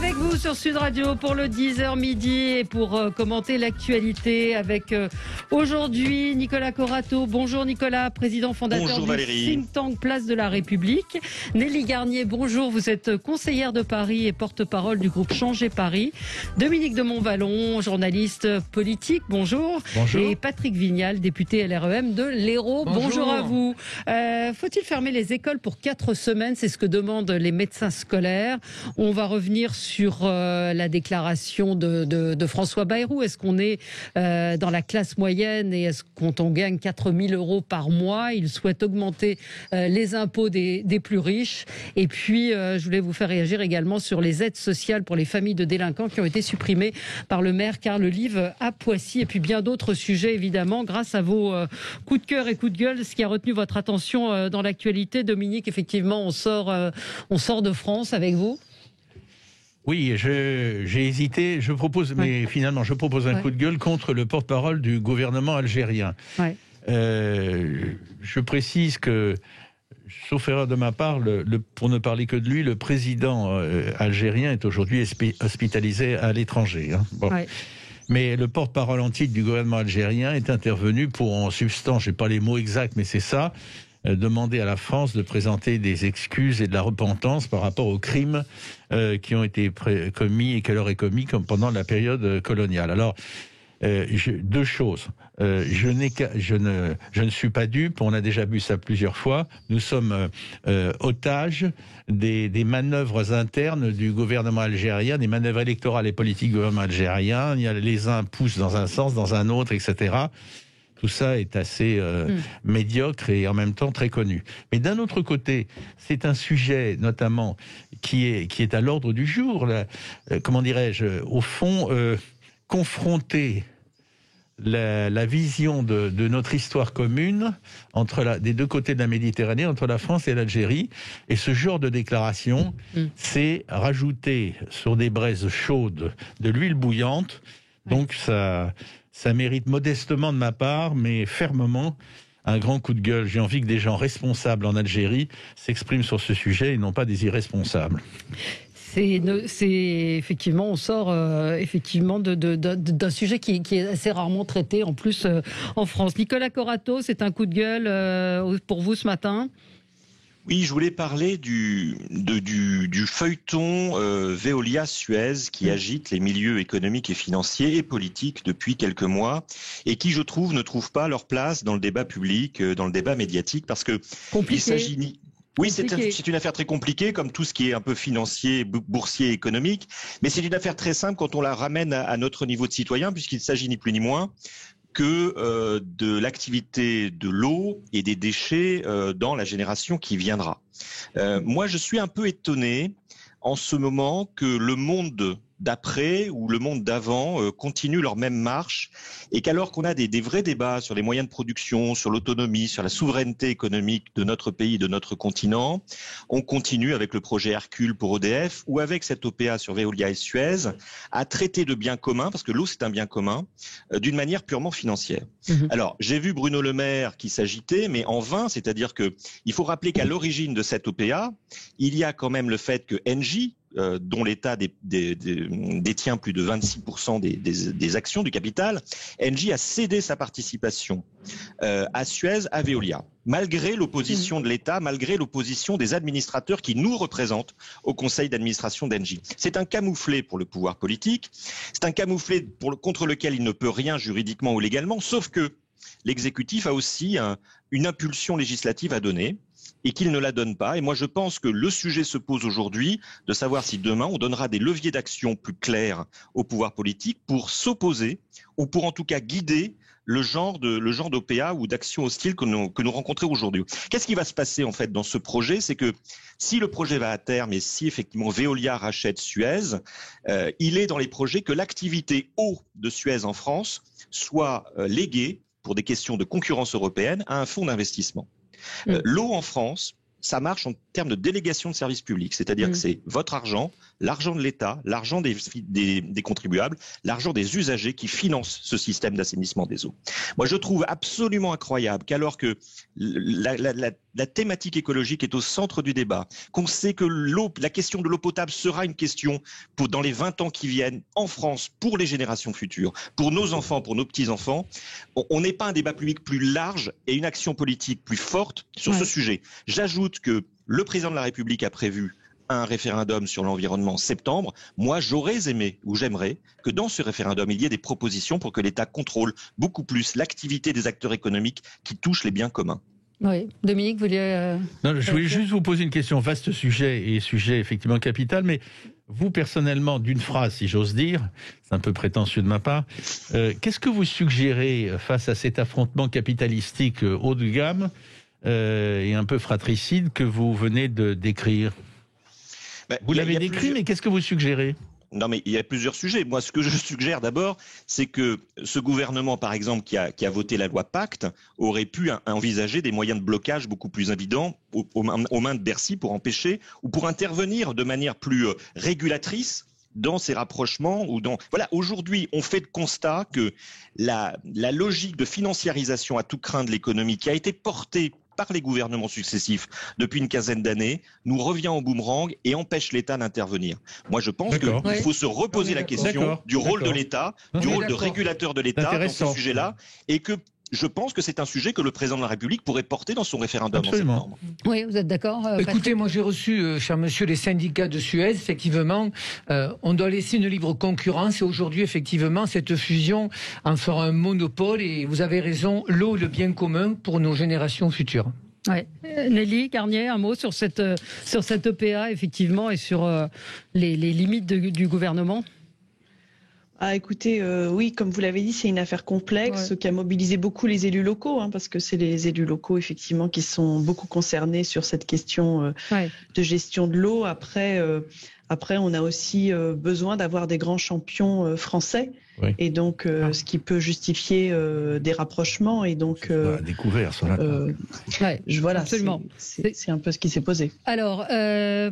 Avec vous sur Sud Radio pour le 10h midi et pour commenter l'actualité avec aujourd'hui Nicolas Corato. Bonjour Nicolas, président fondateur du think tank Place de la République. Nelly Garnier, bonjour, vous êtes conseillère de Paris et porte-parole du groupe Changer Paris. Dominique de Montvalon, journaliste politique, bonjour. Bonjour. Et Patrick Vignal, député LREM de l'Hérault, bonjour à vous. Faut-il fermer les écoles pour 4 semaines? C'est ce que demandent les médecins scolaires. On va revenir sur la déclaration de François Bayrou. Est-ce qu'on est dans la classe moyenne et est-ce qu'on gagne 4 000 € par mois? Il souhaite augmenter les impôts des plus riches. Et puis, je voulais vous faire réagir également sur les aides sociales pour les familles de délinquants qui ont été supprimées par le maire Carl Olive à Poissy. Et puis bien d'autres sujets, évidemment, grâce à vos coups de cœur et coups de gueule. Ce qui a retenu votre attention dans l'actualité, Dominique, effectivement, on sort de France avec vous. Oui, j'ai hésité, mais finalement, je propose un coup de gueule contre le porte-parole du gouvernement algérien. Ouais. Je précise que, sauf erreur de ma part, pour ne parler que de lui, le président algérien est aujourd'hui hospitalisé à l'étranger. Hein. Bon. Ouais. Mais le porte-parole en titre du gouvernement algérien est intervenu pour, en substance, je n'ai pas les mots exacts, mais c'est ça, demander à la France de présenter des excuses et de la repentance par rapport aux crimes qui ont été commis et qu'elle aurait commis comme pendant la période coloniale. Alors, deux choses. Je ne suis pas dupe, on a déjà vu ça plusieurs fois. Nous sommes otages des manœuvres internes du gouvernement algérien, des manœuvres électorales et politiques du gouvernement algérien. Il y a les uns poussent dans un sens, dans un autre, etc. Tout ça est assez médiocre et en même temps très connu. Mais d'un autre côté, c'est un sujet notamment qui est à l'ordre du jour. Là, comment dirais-je, au fond, confronter la vision de notre histoire commune des deux côtés de la Méditerranée, entre la France et l'Algérie. Et ce genre de déclaration, c'est rajouter sur des braises chaudes de l'huile bouillante. Donc ça mérite modestement de ma part, mais fermement, un grand coup de gueule. J'ai envie que des gens responsables en Algérie s'expriment sur ce sujet et non pas des irresponsables. C'est effectivement, on sort effectivement d'un sujet qui est assez rarement traité en plus en France. Nicolas Corato, c'est un coup de gueule pour vous ce matin? Oui, je voulais parler du feuilleton Veolia-Suez qui agite les milieux économiques et financiers et politiques depuis quelques mois et qui, je trouve, ne trouvent pas leur place dans le débat public, dans le débat médiatique, parce que il s'agit... Oui, c'est une affaire très compliquée, comme tout ce qui est un peu financier, boursier, économique, mais c'est une affaire très simple quand on la ramène à notre niveau de citoyen, puisqu'il s'agit ni plus ni moins que de l'activité de l'eau et des déchets dans la génération qui viendra. Moi, je suis un peu étonné en ce moment que le monde d'après ou le monde d'avant continuent leur même marche et qu'alors qu'on a des vrais débats sur les moyens de production, sur l'autonomie, sur la souveraineté économique de notre pays, de notre continent, on continue avec le projet Hercule pour EDF ou avec cette OPA sur Veolia et Suez à traiter de biens communs, parce que l'eau c'est un bien commun, d'une manière purement financière. Alors, j'ai vu Bruno Le Maire qui s'agitait, mais en vain, c'est-à-dire que il faut rappeler qu'à l'origine de cette OPA, il y a quand même le fait que Engie, dont l'État détient plus de 26% des actions du capital, Engie a cédé sa participation à Suez, à Veolia, malgré l'opposition de l'État, malgré l'opposition des administrateurs qui nous représentent au conseil d'administration d'Engie. C'est un camouflet pour le pouvoir politique, c'est un camouflet contre lequel il ne peut rien juridiquement ou légalement, sauf que l'exécutif a aussi une impulsion législative à donner, et qu'il ne la donne pas. Et moi, je pense que le sujet se pose aujourd'hui de savoir si demain, on donnera des leviers d'action plus clairs au pouvoir politique pour s'opposer ou pour en tout cas guider le genre d'OPA ou d'action hostile que nous rencontrons aujourd'hui. Qu'est-ce qui va se passer en fait dans ce projet? C'est que si le projet va à terme et si effectivement Veolia rachète Suez, il est dans les projets que l'activité eau de Suez en France soit léguée pour des questions de concurrence européenne à un fonds d'investissement. L'eau en France, ça marche en termes de délégation de services publics, c'est-à-dire que c'est votre argent, l'argent de l'État, l'argent des contribuables, l'argent des usagers qui financent ce système d'assainissement des eaux. Moi, je trouve absolument incroyable qu'alors que la thématique écologique est au centre du débat, qu'on sait que la question de l'eau potable sera une question dans les 20 ans qui viennent en France, pour les générations futures, pour nos enfants, pour nos petits-enfants, on n'est pas un débat public plus large et une action politique plus forte sur ce sujet. J'ajoute que le président de la République a prévu un référendum sur l'environnement en septembre. Moi, j'aurais aimé, ou j'aimerais, que dans ce référendum, il y ait des propositions pour que l'État contrôle beaucoup plus l'activité des acteurs économiques qui touchent les biens communs. Oui, Dominique, vous vouliez... Non, je voulais juste vous poser une question. Vaste sujet, et sujet effectivement capital, mais vous, personnellement, d'une phrase, si j'ose dire, c'est un peu prétentieux de ma part, qu'est-ce que vous suggérez face à cet affrontement capitalistique haut de gamme et un peu fratricide que vous venez de décrire? Vous l'avez décrit, mais qu'est-ce que vous suggérez? Non, mais il y a plusieurs sujets. Moi, ce que je suggère d'abord, c'est que ce gouvernement, par exemple, qui a voté la loi Pacte, aurait pu envisager des moyens de blocage beaucoup plus évidents aux mains de Bercy pour empêcher ou pour intervenir de manière plus régulatrice dans ces rapprochements ou dans... Voilà, aujourd'hui, on fait le constat que la logique de financiarisation à tout crin de l'économie qui a été portée par les gouvernements successifs depuis une quinzaine d'années, nous revient en boomerang et empêche l'État d'intervenir. Moi, je pense qu'il faut se reposer la question du rôle de l'État, du rôle de régulateur de l'État dans ce sujet-là, et que je pense que c'est un sujet que le président de la République pourrait porter dans son référendum en septembre. Oui, vous êtes d'accord, Écoutez, moi j'ai reçu, cher monsieur, les syndicats de Suez. Effectivement, on doit laisser une libre concurrence. Et aujourd'hui, effectivement, cette fusion en fera un monopole. Et vous avez raison, l'eau est le bien commun pour nos générations futures. Ouais. Nelly Garnier, un mot sur cette EPA, effectivement, et sur les limites du gouvernement. Ah, écoutez, oui, comme vous l'avez dit, c'est une affaire complexe qui a mobilisé beaucoup les élus locaux, parce que c'est les élus locaux, effectivement, qui sont beaucoup concernés sur cette question de gestion de l'eau. Après, on a aussi besoin d'avoir des grands champions français. Oui. Et donc, ce qui peut justifier des rapprochements. Et donc, découvert, ça. Voilà, absolument. C'est un peu ce qui s'est posé. Alors,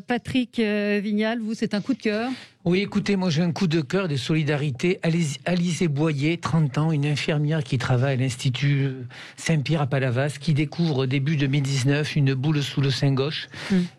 Patrick Vignal, vous, c'est un coup de cœur? Oui, écoutez, moi j'ai un coup de cœur de solidarité. Alizée Boyer, 30 ans, une infirmière qui travaille à l'Institut Saint-Pierre à Palavas, qui découvre au début 2019 une boule sous le sein gauche,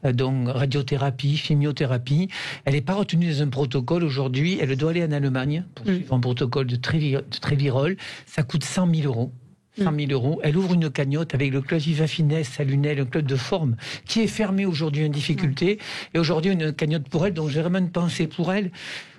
donc radiothérapie, chimiothérapie. Elle n'est pas retenue dans un protocole aujourd'hui. Elle doit aller en Allemagne pour suivre un protocole de Trévirol. Ça coûte 100 000 euros. 100 000 euros. Elle ouvre une cagnotte avec le club Viva Finesse à Lunel, un club de forme qui est fermé aujourd'hui en difficulté. Et aujourd'hui, une cagnotte pour elle, donc j'ai vraiment une pensée pour elle.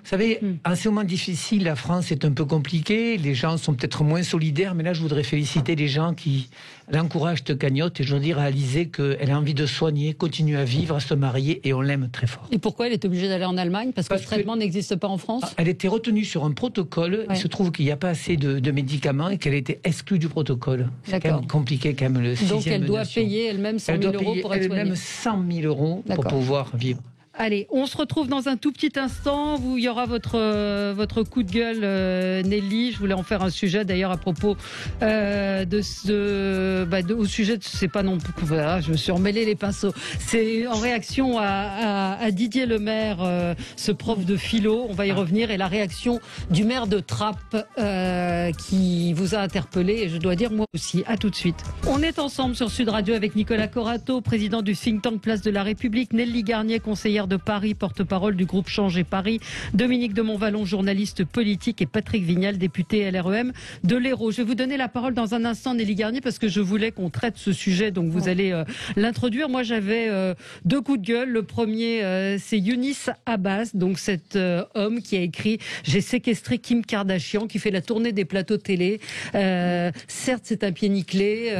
Vous savez, en ce moment difficile, la France est un peu compliquée, les gens sont peut-être moins solidaires, mais là, je voudrais féliciter les gens qui l'encouragent, cette cagnotte, et je veux dire à Alizée qu'elle a envie de soigner, continue à vivre, à se marier, et on l'aime très fort. Et pourquoi elle est obligée d'aller en Allemagne? Parce que ce traitement n'existe pas en France? Elle était retenue sur un protocole, il se trouve qu'il n'y a pas assez de médicaments, et qu'elle était exclue du protocole. C'est quand même compliqué, quand même, le système. Donc elle doit payer elle-même 100 000 euros pour être soignée. Elle-même 100 000 euros pour pouvoir vivre. Allez, on se retrouve dans un tout petit instant où il y aura votre coup de gueule, Nelly. Je voulais en faire un sujet d'ailleurs à propos au sujet de, c'est pas non plus, voilà, je me suis emmêlé les pinceaux. C'est en réaction à Didier Lemaire, ce prof de philo. On va y revenir, et la réaction du maire de Trappes qui vous a interpellé, et je dois dire moi aussi. À tout de suite. On est ensemble sur Sud Radio avec Nicolas Corato, président du think tank Place de la République, Nelly Garnier, conseillère de Paris, porte-parole du groupe Changer Paris, Dominique de Montvalon, journaliste politique, et Patrick Vignal, député LREM de l'Hérault. Je vais vous donner la parole dans un instant, Nelly Garnier, parce que je voulais qu'on traite ce sujet, donc vous allez l'introduire. Moi, j'avais deux coups de gueule. Le premier, c'est Younis Abbas, donc cet homme qui a écrit « J'ai séquestré Kim Kardashian », qui fait la tournée des plateaux télé. Certes, c'est un pied nickelé,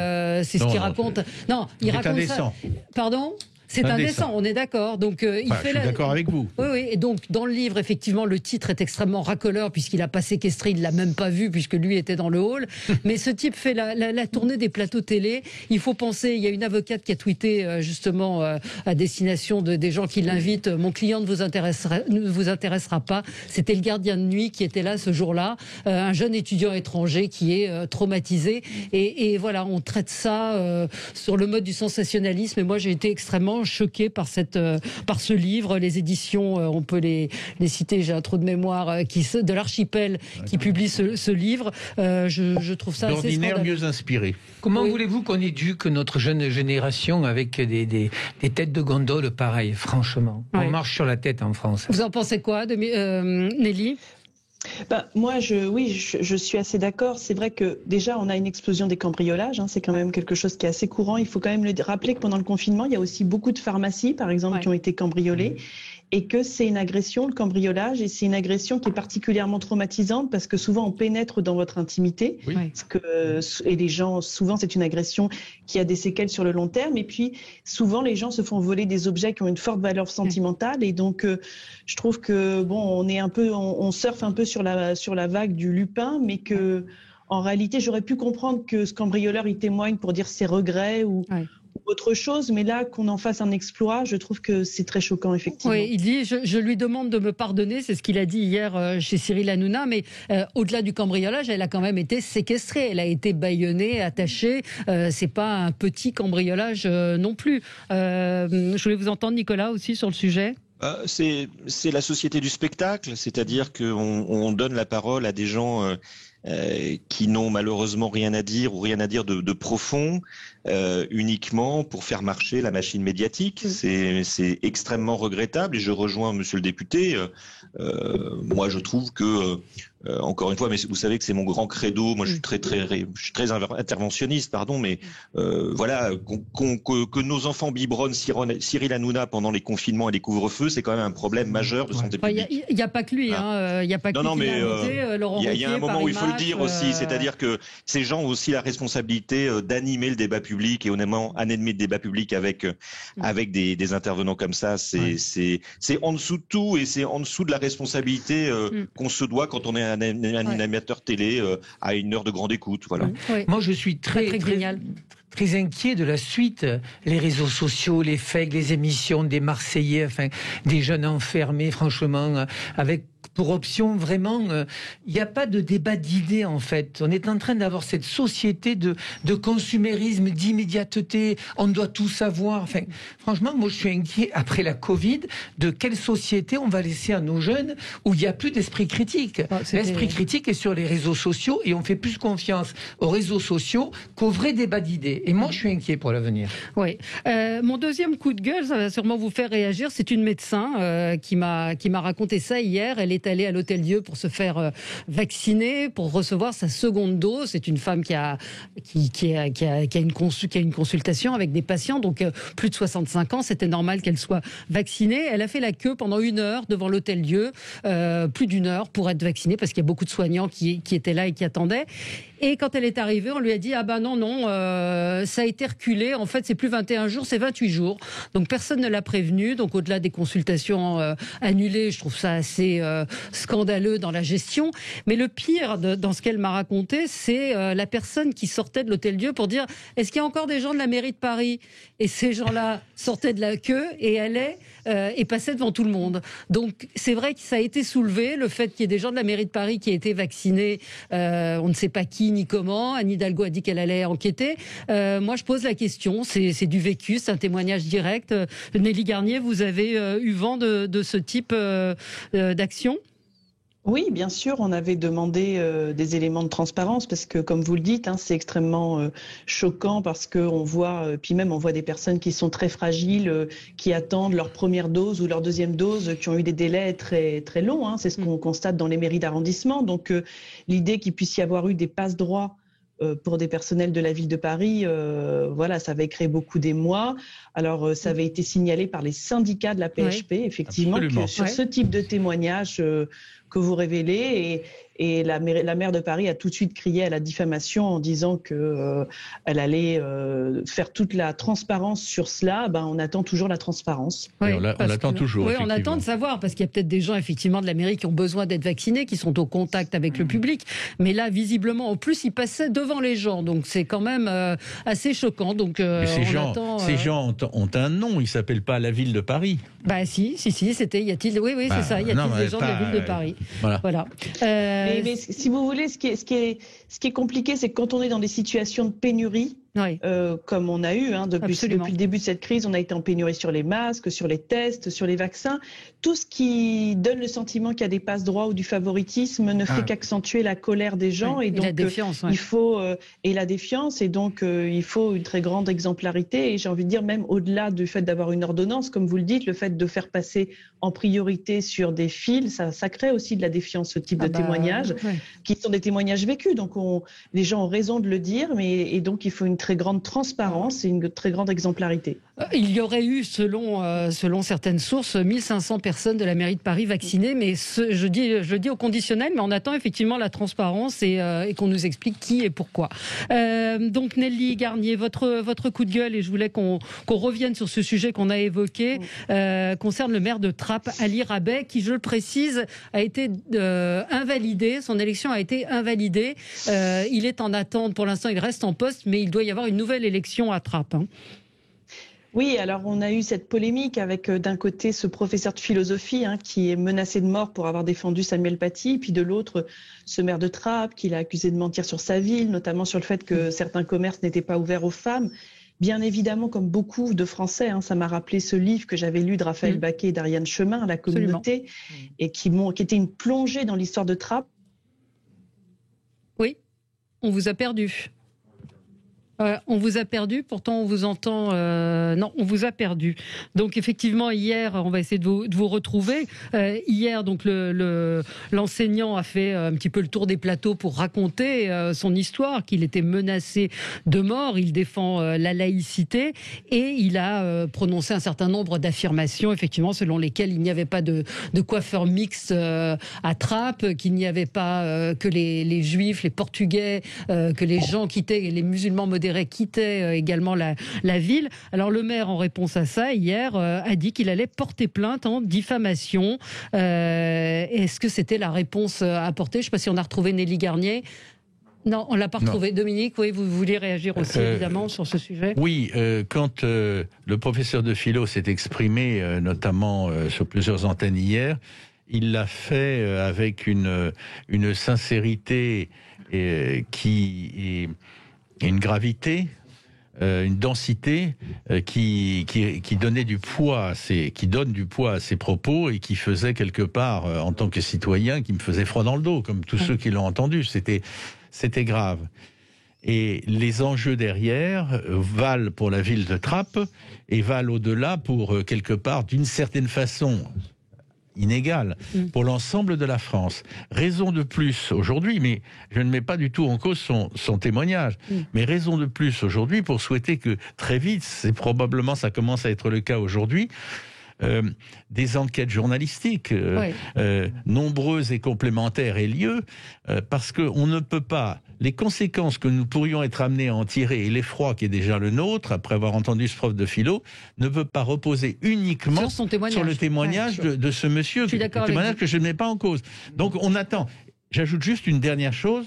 c'est ce qu'il raconte. Non, il raconte ça. Pardon ? C'est indécent, on est d'accord. Donc, je suis d'accord avec vous. Oui. Et donc, dans le livre, effectivement, le titre est extrêmement racoleur, puisqu'il n'a pas séquestré, il ne l'a même pas vu, puisque lui était dans le hall. Mais ce type fait la tournée des plateaux télé. Il faut penser, il y a une avocate qui a tweeté, justement, à destination des gens qui l'invitent, « Mon client ne vous intéressera pas ». C'était le gardien de nuit qui était là ce jour-là, un jeune étudiant étranger qui est traumatisé. Et voilà, on traite ça sur le mode du sensationnalisme. Et moi, j'ai été extrêmement vraiment choquée par ce livre. Les éditions, on peut les citer, j'ai un trou de mémoire, de l'Archipel, qui publie ce livre. Je trouve ça assez scandaleux. Mieux inspiré. Comment voulez-vous qu'on éduque notre jeune génération avec des têtes de gondole pareilles, franchement? On marche sur la tête en France. Vous en pensez quoi, Nelly? Moi, je suis assez d'accord. C'est vrai que déjà, on a une explosion des cambriolages. C'est quand même quelque chose qui est assez courant. Il faut quand même le rappeler que pendant le confinement, il y a aussi beaucoup de pharmacies, par exemple, qui ont été cambriolées. Et que c'est une agression, le cambriolage, et c'est une agression qui est particulièrement traumatisante parce que souvent on pénètre dans votre intimité. Et les gens, souvent c'est une agression qui a des séquelles sur le long terme. Et puis souvent les gens se font voler des objets qui ont une forte valeur sentimentale. Et donc je trouve que on surfe un peu sur la vague du Lupin, mais que en réalité j'aurais pu comprendre que ce cambrioleur il témoigne pour dire ses regrets ou autre chose, mais là, qu'on en fasse un exploit, je trouve que c'est très choquant, effectivement. Oui, il dit, je lui demande de me pardonner, c'est ce qu'il a dit hier chez Cyril Hanouna, mais au-delà du cambriolage, elle a quand même été séquestrée, elle a été bâillonnée, attachée, c'est pas un petit cambriolage non plus. Je voulais vous entendre, Nicolas, aussi, sur le sujet. C'est la société du spectacle, c'est-à-dire qu'on donne la parole à des gens qui n'ont malheureusement rien à dire ou rien à dire de profond, uniquement pour faire marcher la machine médiatique. C'est extrêmement regrettable et je rejoins Monsieur le député. Moi, je trouve que encore une fois, mais vous savez que c'est mon grand credo. Moi, je suis très interventionniste, pardon, mais voilà, que nos enfants biberonnent Cyril Hanouna pendant les confinements et les couvre-feux, c'est quand même un problème majeur de santé publique. Il n'y a pas que lui, il y a pas que lui qui l'a inventé, Laurent Ruquier, il y a un moment où il faut le dire aussi, c'est-à-dire que ces gens ont aussi la responsabilité d'animer le débat public et honnêtement, animer le débat public avec des intervenants comme ça, c'est en dessous de tout et c'est en dessous de la responsabilité qu'on se doit quand on est un animateur télé à une heure de grande écoute. Voilà. Moi, je suis très inquiet de la suite. Les réseaux sociaux, les fakes, les émissions des Marseillais, enfin, des jeunes enfermés, franchement, avec pour option vraiment, il n'y a pas de débat d'idées en fait. On est en train d'avoir cette société de consumérisme, d'immédiateté, on doit tout savoir. Enfin, franchement, moi je suis inquiet après la Covid de quelle société on va laisser à nos jeunes où il n'y a plus d'esprit critique. L'esprit critique est sur les réseaux sociaux et on fait plus confiance aux réseaux sociaux qu'au vrai débat d'idées. Et moi je suis inquiet pour l'avenir. Oui. Mon deuxième coup de gueule, ça va sûrement vous faire réagir, c'est une médecin qui m'a raconté ça hier. Elle est allée à l'Hôtel-Dieu pour se faire vacciner, pour recevoir sa seconde dose. C'est une femme qui a une consultation avec des patients, donc plus de 65 ans. C'était normal qu'elle soit vaccinée. Elle a fait la queue pendant 1 heure devant l'Hôtel-Dieu, plus d'1 heure pour être vaccinée, parce qu'il y a beaucoup de soignants qui étaient là et qui attendaient. Et quand elle est arrivée, on lui a dit « Ah ben non, ça a été reculé. En fait, c'est plus 21 jours, c'est 28 jours. » Donc personne ne l'a prévenu. Donc au-delà des consultations annulées, je trouve ça assez scandaleux dans la gestion. Mais le pire dans ce qu'elle m'a raconté, c'est la personne qui sortait de l'Hôtel-Dieu pour dire « Est-ce qu'il y a encore des gens de la mairie de Paris ?» Et ces gens-là sortaient de la queue et allaient et passaient devant tout le monde. Donc c'est vrai que ça a été soulevé, le fait qu'il y ait des gens de la mairie de Paris qui aient été vaccinés, on ne sait pas qui ni comment. Anne Hidalgo a dit qu'elle allait enquêter. Moi, je pose la question. C'est du vécu, c'est un témoignage direct. Nelly Garnier, vous avez eu vent de ce type d'action ? Oui, bien sûr, on avait demandé des éléments de transparence parce que, comme vous le dites, c'est extrêmement choquant parce qu'on voit, puis même on voit des personnes qui sont très fragiles, qui attendent leur première dose ou leur deuxième dose, qui ont eu des délais très très longs. C'est ce qu'on constate dans les mairies d'arrondissement. Donc, l'idée qu'il puisse y avoir eu des passe-droits pour des personnels de la ville de Paris, voilà, ça avait créé beaucoup d'émoi. Alors, ça avait été signalé par les syndicats de la PHP, effectivement, que sur ce type de témoignage que vous révélez, et la maire de Paris a tout de suite crié à la diffamation en disant que elle allait faire toute la transparence sur cela. On attend toujours la transparence. Oui, on l'attend toujours. Oui, on attend de savoir, parce qu'il y a peut-être des gens effectivement de la mairie qui ont besoin d'être vaccinés, qui sont au contact avec le public. Mais là, visiblement, en plus, ils passaient devant les gens, donc c'est quand même assez choquant. Donc, ces gens ont un nom. Ils s'appellent pas la ville de Paris. Bah si, c'était. Oui, c'est ça. Y a-t-il des gens de la ville de Paris? Voilà. Mais si vous voulez, ce qui est compliqué, c'est que quand on est dans des situations de pénurie, comme on a eu depuis le début de cette crise. On a été en pénurie sur les masques, sur les tests, sur les vaccins. Tout ce qui donne le sentiment qu'il y a des passe-droits ou du favoritisme ne fait qu'accentuer la colère des gens. Et donc, la défiance. Il faut, et la défiance. Et donc, il faut une très grande exemplarité. Et j'ai envie de dire, même au-delà du fait d'avoir une ordonnance, comme vous le dites, le fait de faire passer en priorité sur des fils, ça crée aussi de la défiance, ce type de témoignages, qui sont des témoignages vécus. Donc, les gens ont raison de le dire, et donc il faut une très grande transparence et une très grande exemplarité. Il y aurait eu, selon certaines sources, 1500 personnes de la mairie de Paris vaccinées, mais je dis au conditionnel, mais on attend effectivement la transparence et qu'on nous explique qui et pourquoi. Donc Nelly Garnier, votre coup de gueule, et je voulais qu'on revienne sur ce sujet qu'on a évoqué, concerne le maire de Trappes, Ali Rabet, qui, je le précise, a été invalidé, son élection a été invalidée. Il est en attente, pour l'instant il reste en poste, mais il doit y avoir une nouvelle élection à Trappes. Oui, alors on a eu cette polémique avec d'un côté ce professeur de philosophie qui est menacé de mort pour avoir défendu Samuel Paty, puis de l'autre ce maire de Trappes qui l'a accusé de mentir sur sa ville, notamment sur le fait que certains commerces n'étaient pas ouverts aux femmes. Bien évidemment, comme beaucoup de Français, ça m'a rappelé ce livre que j'avais lu de Raphaël Baquet et d'Ariane Chemin, La communauté, et qui était une plongée dans l'histoire de Trappes. Oui, on vous a perdu. On vous a perdu, pourtant on vous entend. Non, on vous a perdu. Donc effectivement, hier, on va essayer de vous retrouver. Hier, donc l'enseignant a fait un petit peu le tour des plateaux pour raconter son histoire, qu'il était menacé de mort. Il défend la laïcité et il a prononcé un certain nombre d'affirmations, effectivement, selon lesquelles il n'y avait pas de coiffeur mixte à Trappes, qu'il n'y avait pas que les Juifs, les Portugais, que les gens quittaient, les musulmans modérés quittait également la ville. Alors le maire, en réponse à ça, hier, a dit qu'il allait porter plainte en diffamation. Est-ce que c'était la réponse apportée? Je ne sais pas si on a retrouvé Nelly Garnier. Non, on ne l'a pas retrouvé. Dominique, oui, vous vouliez réagir aussi, évidemment, sur ce sujet? Oui, quand le professeur de philo s'est exprimé, notamment sur plusieurs antennes hier, il l'a fait avec une sincérité qui est une gravité, une densité qui donnait du poids qui donne du poids à ses propos et qui faisait quelque part, en tant que citoyen, qui me faisait froid dans le dos, comme tous ceux qui l'ont entendu. C'était grave. Et les enjeux derrière valent pour la ville de Trappes et valent au-delà pour, quelque part, d'une certaine façon inégale pour l'ensemble de la France. Raison de plus aujourd'hui, mais je ne mets pas du tout en cause son témoignage, mais raison de plus aujourd'hui pour souhaiter que très vite, c'est probablement, ça commence à être le cas aujourd'hui, des enquêtes journalistiques nombreuses et complémentaires aient lieu, parce qu'on ne peut pas, les conséquences que nous pourrions être amenés à en tirer et l'effroi qui est déjà le nôtre, après avoir entendu ce prof de philo, ne peut pas reposer uniquement sur le témoignage de ce monsieur, le témoignage que je ne mets pas en cause. Donc on attend. J'ajoute juste une dernière chose.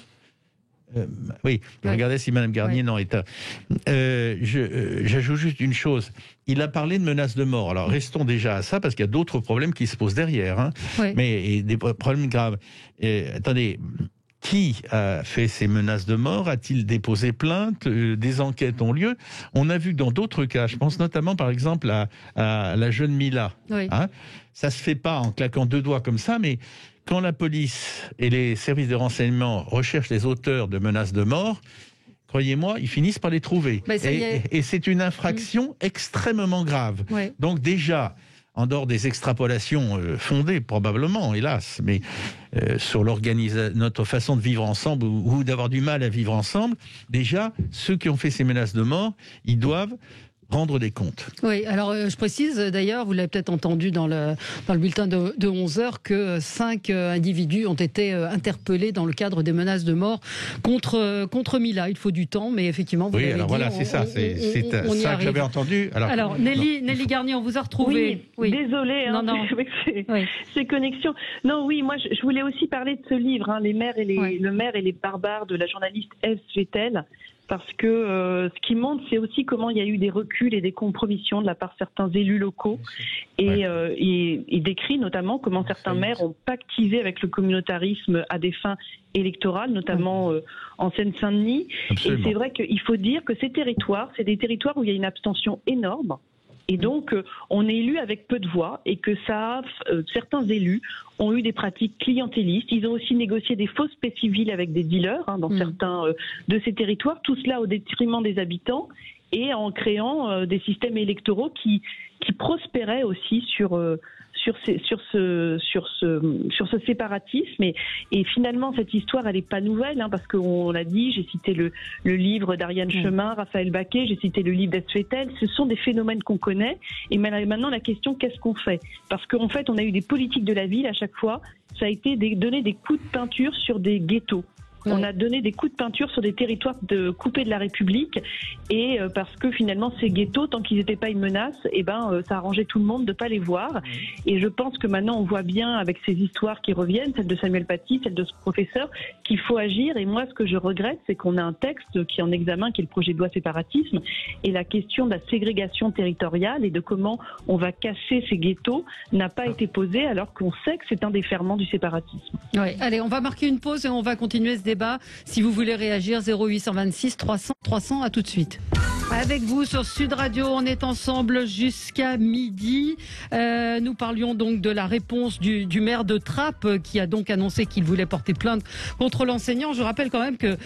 Oui, regardez si Mme Garnier n'en est un. J'ajoute juste une chose. Il a parlé de menaces de mort. Alors restons déjà à ça, parce qu'il y a d'autres problèmes qui se posent derrière. Mais des problèmes graves. Attendez, qui a fait ces menaces de mort? A-t-il déposé plainte? Des enquêtes ont lieu. On a vu que dans d'autres cas, je pense notamment par exemple à la jeune Mila. Ça se fait pas en claquant deux doigts comme ça, mais quand la police et les services de renseignement recherchent les auteurs de menaces de mort, croyez-moi, ils finissent par les trouver. Et c'est une infraction extrêmement grave. Donc déjà, en dehors des extrapolations fondées probablement, hélas, mais sur notre façon de vivre ensemble ou d'avoir du mal à vivre ensemble, déjà, ceux qui ont fait ces menaces de mort, ils doivent rendre des comptes. Oui, alors je précise d'ailleurs, vous l'avez peut-être entendu dans le bulletin de 11h, que 5 individus ont été interpellés dans le cadre des menaces de mort contre Mila. Il faut du temps, mais effectivement, vous l'avez dit. Voilà, c'est ça que j'avais entendu. Alors Nelly Garnier, on vous a retrouvé. Oui. Désolée avec ces connexions. Non, oui, moi je voulais aussi parler de ce livre, Le maire et les barbares, de la journaliste Eve Svetel, parce que ce qui montre, c'est aussi comment il y a eu des reculs et des compromissions de la part de certains élus locaux, et décrit notamment comment certains maires ont pactisé avec le communautarisme à des fins électorales, notamment en Seine-Saint-Denis. Et c'est vrai qu'il faut dire que ces territoires, c'est des territoires où il y a une abstention énorme. Et donc, on est élu avec peu de voix, et que certains élus ont eu des pratiques clientélistes. Ils ont aussi négocié des fausses paix civiles avec des dealers dans certains de ces territoires, tout cela au détriment des habitants et en créant des systèmes électoraux qui prospéraient aussi sur ce séparatisme. Et finalement, cette histoire, elle n'est pas nouvelle, parce qu'on l'a dit, j'ai cité le livre d'Ariane Chemin, Raphaël Baquet, j'ai cité le livre d'Ed Fetel. Ce sont des phénomènes qu'on connaît. Et maintenant, la question, qu'est-ce qu'on fait? Parce qu'en fait, on a eu des politiques de la ville à chaque fois. Ça a été donner des coups de peinture sur des ghettos. On a donné des coups de peinture sur des territoires coupés de la République, et parce que finalement ces ghettos, tant qu'ils n'étaient pas une menace, ça arrangeait tout le monde de pas les voir. Et je pense que maintenant on voit bien avec ces histoires qui reviennent, celle de Samuel Paty, celle de ce professeur, qu'il faut agir. Et moi, ce que je regrette, c'est qu'on a un texte qui est en examen, qui est le projet de loi séparatisme, et la question de la ségrégation territoriale et de comment on va casser ces ghettos n'a pas été posée, alors qu'on sait que c'est un des ferments du séparatisme. Ouais. Allez, on va marquer une pause et on va continuer ce débat. Si vous voulez réagir, 0826 300 300, à tout de suite. Avec vous sur Sud Radio, on est ensemble jusqu'à midi. Nous parlions donc de la réponse du maire de Trappes, qui a donc annoncé qu'il voulait porter plainte contre l'enseignant. Je rappelle quand même que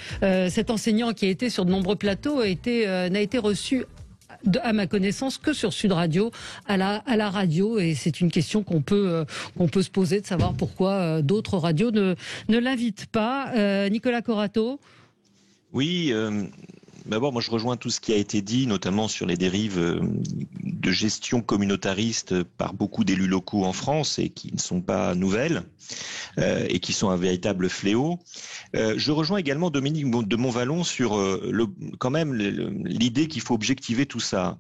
cet enseignant qui a été sur de nombreux plateaux n'a été reçu, à ma connaissance, que sur Sud Radio, à la radio, et c'est une question qu'on peut se poser, de savoir pourquoi d'autres radios ne l'invitent pas. Nicolas Corato. Oui, d'abord, moi je rejoins tout ce qui a été dit, notamment sur les dérives de gestion communautariste par beaucoup d'élus locaux en France, et qui ne sont pas nouvelles, et qui sont un véritable fléau. Je rejoins également Dominique de Montvalon sur l'idée qu'il faut objectiver tout ça.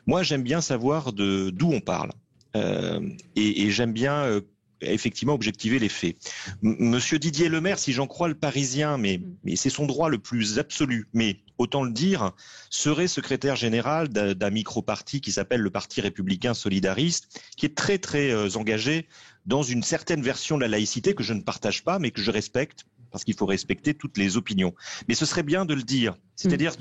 Moi, j'aime bien savoir d'où on parle, et j'aime bien effectivement objectiver les faits. Monsieur Didier Lemaire, si j'en crois le Parisien, mais c'est son droit le plus absolu, mais autant le dire, serait secrétaire général d'un micro-parti qui s'appelle le Parti républicain solidariste, qui est très très engagé dans une certaine version de la laïcité que je ne partage pas, mais que je respecte, parce qu'il faut respecter toutes les opinions. Mais ce serait bien de le dire. C'est-à-dire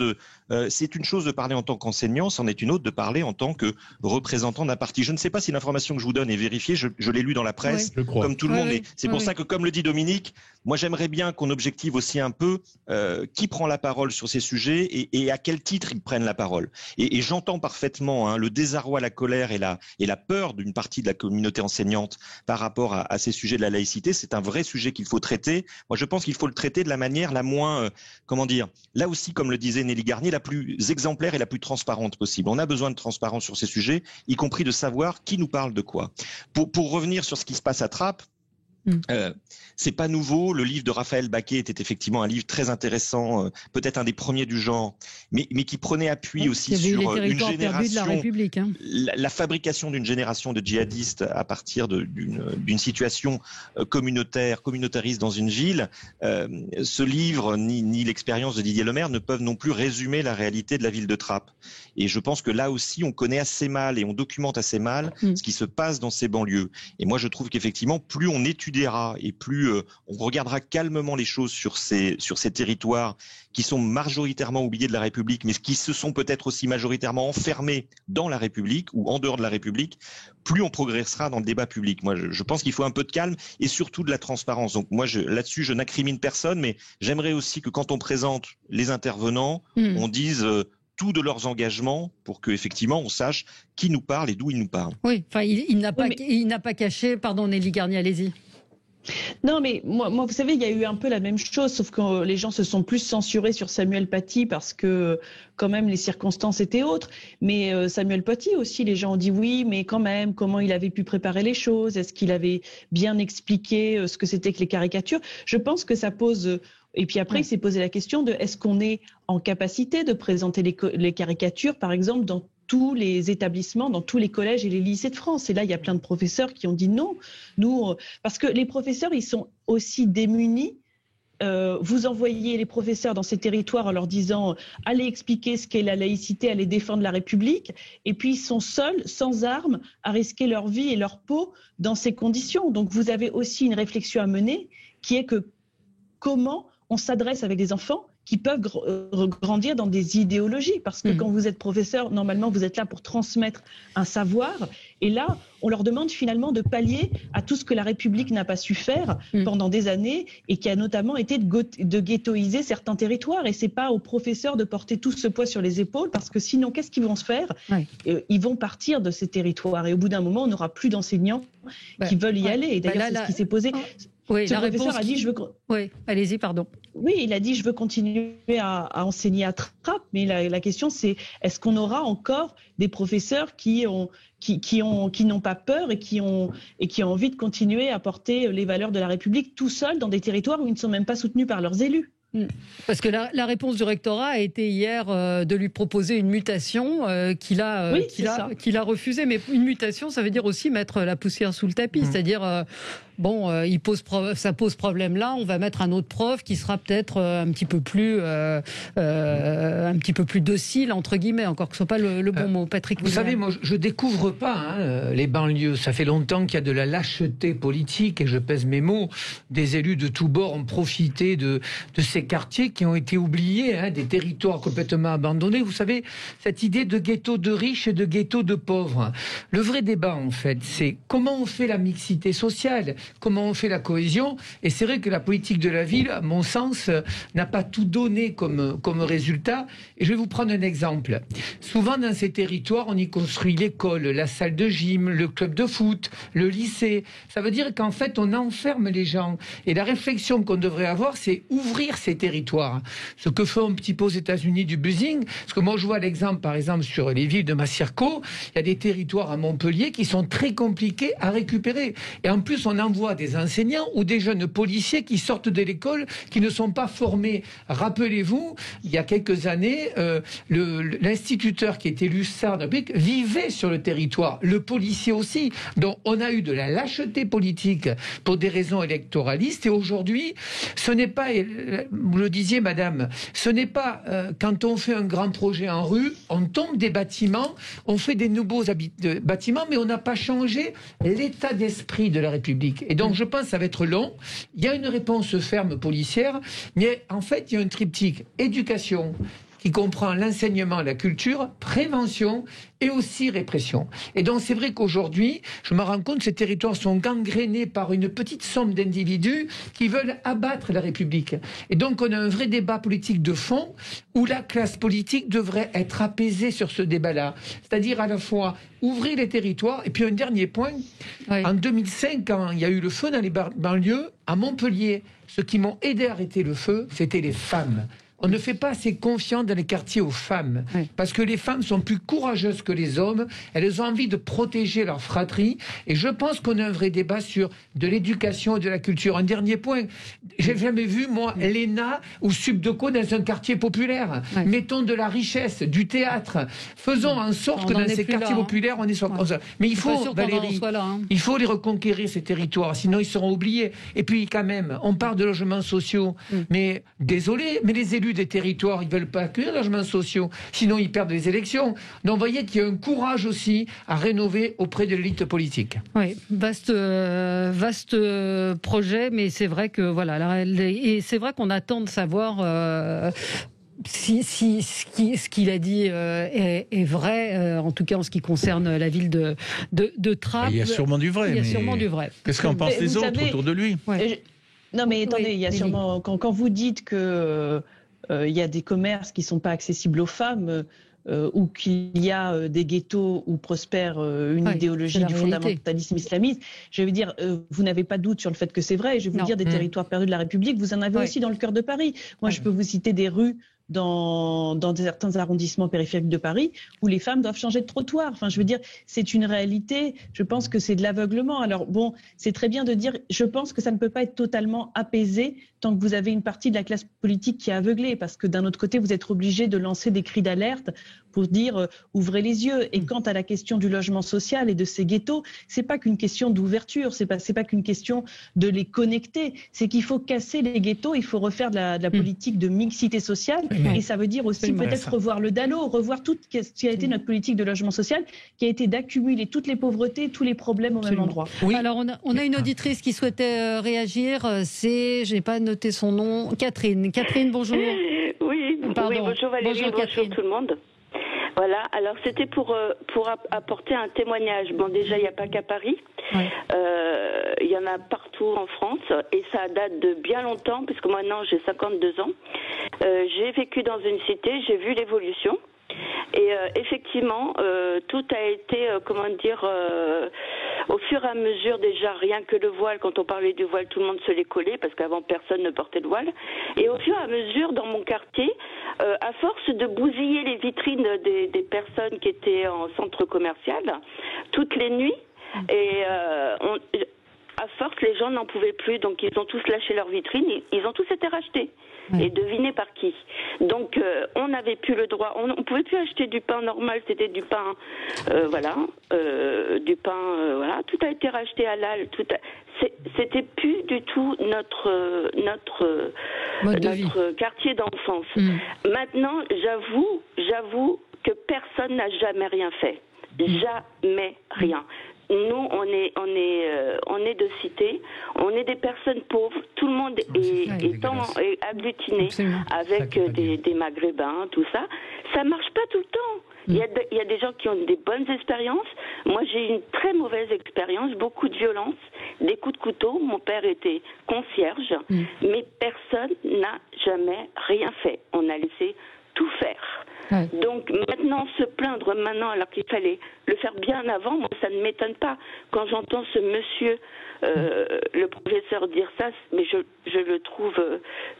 c'est une chose de parler en tant qu'enseignant, c'en est une autre de parler en tant que représentant d'un parti. Je ne sais pas si l'information que je vous donne est vérifiée, je l'ai lu dans la presse, comme tout le monde. Mais c'est pour ça que, comme le dit Dominique, moi j'aimerais bien qu'on objective aussi un peu qui prend la parole sur ces sujets et à quel titre ils prennent la parole. Et j'entends parfaitement le désarroi, la colère et la peur d'une partie de la communauté enseignante par rapport à ces sujets de la laïcité. C'est un vrai sujet qu'il faut traiter. Moi je pense qu'il faut le traiter de la manière la moins, là aussi, comme le disait Nelly Garnier, la plus exemplaire et la plus transparente possible. On a besoin de transparence sur ces sujets, y compris de savoir qui nous parle de quoi. Pour revenir sur ce qui se passe à Trappes, c'est pas nouveau. Le livre de Raphaël Baquet était effectivement un livre très intéressant, peut-être un des premiers du genre, mais qui prenait appui aussi sur une génération, de la République, la fabrication d'une génération de djihadistes à partir d'une situation communautariste dans une ville. Ce livre ni l'expérience de Didier Lemaire ne peuvent non plus résumer la réalité de la ville de Trappes. Et je pense que là aussi, on connaît assez mal et on documente assez mal ce qui se passe dans ces banlieues. Et moi, je trouve qu'effectivement, plus on étudiera et plus on regardera calmement les choses sur ces territoires qui sont majoritairement oubliés de la République, mais qui se sont peut-être aussi majoritairement enfermés dans la République ou en dehors de la République, plus on progressera dans le débat public. Moi, je pense qu'il faut un peu de calme et surtout de la transparence. Donc moi, là-dessus, je n'incrimine personne, mais j'aimerais aussi que quand on présente les intervenants, on dise tout de leurs engagements pour que effectivement on sache qui nous parle et d'où ils nous parlent. Oui, enfin, il n'a pas caché. Pardon, Nelly Garnier, allez-y. Non, mais moi, vous savez, il y a eu un peu la même chose, sauf que les gens se sont plus censurés sur Samuel Paty parce que quand même les circonstances étaient autres. Mais Samuel Paty aussi, les gens ont dit oui, mais quand même, comment il avait pu préparer les choses? Est-ce qu'il avait bien expliqué ce que c'était que les caricatures? Je pense que ça pose... Et puis après, il s'est posé la question de est-ce qu'on est en capacité de présenter les caricatures, par exemple, dans tous les établissements, dans tous les collèges et les lycées de France. Et là, il y a plein de professeurs qui ont dit non. Parce que les professeurs, ils sont aussi démunis vous envoyez les professeurs dans ces territoires en leur disant « allez expliquer ce qu'est la laïcité, allez défendre la République », et puis ils sont seuls, sans armes, à risquer leur vie et leur peau dans ces conditions. Donc vous avez aussi une réflexion à mener qui est que comment on s'adresse avec des enfants qui peuvent grandir dans des idéologies. Parce que quand vous êtes professeur, normalement, vous êtes là pour transmettre un savoir. Et là, on leur demande finalement de pallier à tout ce que la République n'a pas su faire pendant des années et qui a notamment été de ghettoiser certains territoires. Et c'est pas aux professeurs de porter tout ce poids sur les épaules parce que sinon, qu'est-ce qu'ils vont se faire ? Ils vont partir de ces territoires. Et au bout d'un moment, on n'aura plus d'enseignants qui veulent y aller. Et d'ailleurs, c'est ce qui s'est posé. Oui, ce professeur a dit, Oui, allez-y, pardon. Oui, il a dit, je veux continuer à enseigner à Trappes, mais la question c'est, est-ce qu'on aura encore des professeurs qui n'ont pas peur et qui ont envie de continuer à porter les valeurs de la République tout seuls dans des territoires où ils ne sont même pas soutenus par leurs élus ? Parce que la réponse du rectorat a été hier de lui proposer une mutation qu'il a refusée. Mais une mutation, ça veut dire aussi mettre la poussière sous le tapis. C'est-à-dire, ça pose problème là, on va mettre un autre prof qui sera peut-être un petit peu plus docile, entre guillemets, encore que ce soit pas le bon mot. Patrick, vous savez, moi, je découvre pas les banlieues. Ça fait longtemps qu'il y a de la lâcheté politique, et je pèse mes mots. Des élus de tous bords ont profité de ces quartiers qui ont été oubliés, des territoires complètement abandonnés. Vous savez, cette idée de ghetto de riches et de ghetto de pauvres. Le vrai débat, en fait, c'est comment on fait la mixité sociale, comment on fait la cohésion. Et c'est vrai que la politique de la ville, à mon sens, n'a pas tout donné comme résultat. Et je vais vous prendre un exemple. Souvent, dans ces territoires, on y construit l'école, la salle de gym, le club de foot, le lycée. Ça veut dire qu'en fait, on enferme les gens. Et la réflexion qu'on devrait avoir, c'est ouvrir ces territoires. Ce que font un petit peu aux États-Unis du buzzing. Parce que moi, je vois l'exemple, par exemple, sur les villes de Massirco, il y a des territoires à Montpellier qui sont très compliqués à récupérer. Et en plus, on envoie des enseignants ou des jeunes policiers qui sortent de l'école, qui ne sont pas formés. Rappelez-vous, il y a quelques années, l'instituteur qui était élu SAR vivait sur le territoire, le policier aussi. Donc, on a eu de la lâcheté politique pour des raisons électoralistes. Et aujourd'hui, ce n'est pas, vous le disiez, madame, ce n'est pas quand on fait un grand projet en rue, on tombe des bâtiments, on fait des nouveaux bâtiments, mais on n'a pas changé l'état d'esprit de la République. Et donc, je pense que ça va être long. Il y a une réponse ferme policière, mais en fait, il y a un triptyque éducation qui comprend l'enseignement, la culture, prévention et aussi répression. Et donc c'est vrai qu'aujourd'hui, je me rends compte que ces territoires sont gangrénés par une petite somme d'individus qui veulent abattre la République. Et donc on a un vrai débat politique de fond où la classe politique devrait être apaisée sur ce débat-là. C'est-à-dire à la fois ouvrir les territoires. Et puis un dernier point, en 2005, quand il y a eu le feu dans les banlieues, à Montpellier, ceux qui m'ont aidé à arrêter le feu, c'était les femmes. On ne fait pas assez confiance dans les quartiers aux femmes, parce que les femmes sont plus courageuses que les hommes, elles ont envie de protéger leur fratrie, et je pense qu'on a un vrai débat sur de l'éducation et de la culture. Un dernier point, j'ai jamais vu, moi, l'ENA ou Subdeco dans un quartier populaire. Mettons de la richesse, du théâtre, faisons en sorte que dans ces quartiers populaires, on est sur... Mais il faut, Valérie, il faut les reconquérir, ces territoires, sinon ils seront oubliés. Et puis quand même, on parle de logements sociaux, mais désolé, mais les élus des territoires, ils ne veulent pas accueillir les logements sociaux, sinon ils perdent les élections. Donc vous voyez qu'il y a un courage aussi à rénover auprès de l'élite politique. Oui, vaste projet, mais c'est vrai que voilà, et c'est vrai qu'on attend de savoir si ce qu'il a dit est vrai, en tout cas en ce qui concerne la ville de Trappes. Il y a sûrement du vrai. Qu'est-ce qu'en pensent les autres autour de lui ? Non mais attendez, il y a sûrement, quand vous dites que il y a des commerces qui ne sont pas accessibles aux femmes, ou qu'il y a des ghettos où prospère une idéologie du fondamentalisme islamiste, je vais vous dire, vous n'avez pas de doute sur le fait que c'est vrai, et je vais vous dire, des territoires perdus de la République, vous en avez aussi dans le cœur de Paris. Moi, je peux vous citer des rues dans certains arrondissements périphériques de Paris où les femmes doivent changer de trottoir. Enfin, je veux dire, c'est une réalité. Je pense que c'est de l'aveuglement. Alors bon, c'est très bien de dire, je pense que ça ne peut pas être totalement apaisé tant que vous avez une partie de la classe politique qui est aveuglée, parce que d'un autre côté, vous êtes obligé de lancer des cris d'alerte pour dire ouvrez les yeux. Et quant à la question du logement social et de ces ghettos, c'est pas qu'une question d'ouverture, c'est pas qu'une question de les connecter, c'est qu'il faut casser les ghettos, il faut refaire de la politique de mixité sociale, et ça veut dire aussi peut-être revoir le DALO, revoir tout ce qui a été notre politique de logement social, qui a été d'accumuler toutes les pauvretés, tous les problèmes au même endroit. Oui. Alors on a une auditrice qui souhaitait réagir, je n'ai pas noté son nom, Catherine. Catherine, bonjour. Oui, bonjour Valérie, bonjour tout le monde. Voilà, alors c'était pour apporter un témoignage. Bon, déjà, il n'y a pas qu'à Paris. Il y en a partout en France et ça date de bien longtemps, puisque maintenant j'ai 52 ans. J'ai vécu dans une cité, j'ai vu l'évolution. Et effectivement, tout a été, au fur et à mesure, déjà rien que le voile, quand on parlait du voile, tout le monde se les collait, parce qu'avant personne ne portait le voile. Et au fur et à mesure, dans mon quartier, à force de bousiller les vitrines des personnes qui étaient en centre commercial, toutes les nuits, et à force, les gens n'en pouvaient plus, donc ils ont tous lâché leurs vitrines, ils ont tous été rachetés. Et devinez par qui. Donc on n'avait plus le droit, on pouvait plus acheter du pain normal, c'était du pain, tout a été racheté halal, c'était plus du tout notre quartier d'enfance. Maintenant, j'avoue que personne n'a jamais rien fait, jamais rien. Nous, on est de cité, on est des personnes pauvres, tout le monde est agglutiné avec des Maghrébins, tout ça. Ça marche pas tout le temps. Il y a des gens qui ont des bonnes expériences. Moi, j'ai eu une très mauvaise expérience, beaucoup de violence, des coups de couteau. Mon père était concierge, mais personne n'a jamais rien fait. On a laissé tout faire. Donc maintenant, se plaindre maintenant alors qu'il fallait le faire bien avant, moi ça ne m'étonne pas. Quand j'entends ce monsieur, le professeur dire ça, mais je le trouve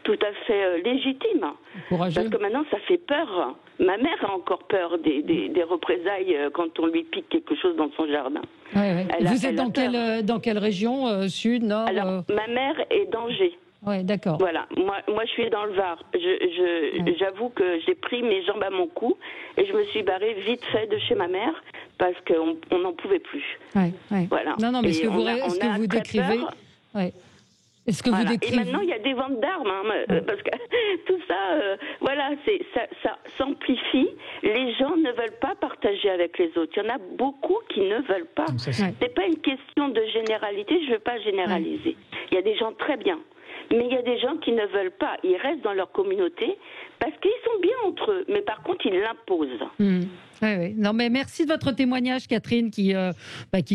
tout à fait légitime. Courageux. Parce que maintenant ça fait peur. Ma mère a encore peur des représailles quand on lui pique quelque chose dans son jardin. Vous êtes dans quelle région, sud, nord? Alors, ma mère est d'Angers. Ouais, d'accord. Voilà, moi je suis dans le Var. J'avoue que j'ai pris mes jambes à mon cou et je me suis barrée vite fait de chez ma mère parce qu'on n'en pouvait plus. Voilà. Non, mais ce que vous décrivez... Est-ce que vous décrivez... Et maintenant, il y a des ventes d'armes, parce que tout ça, ça s'amplifie. Les gens ne veulent pas partager avec les autres. Il y en a beaucoup qui ne veulent pas. C'est pas une question de généralité, je ne veux pas généraliser. Il y a des gens très bien. Mais il y a des gens qui ne veulent pas. Ils restent dans leur communauté parce qu'ils sont bien entre eux. Mais par contre, ils l'imposent. Non, mais merci de votre témoignage, Catherine, qui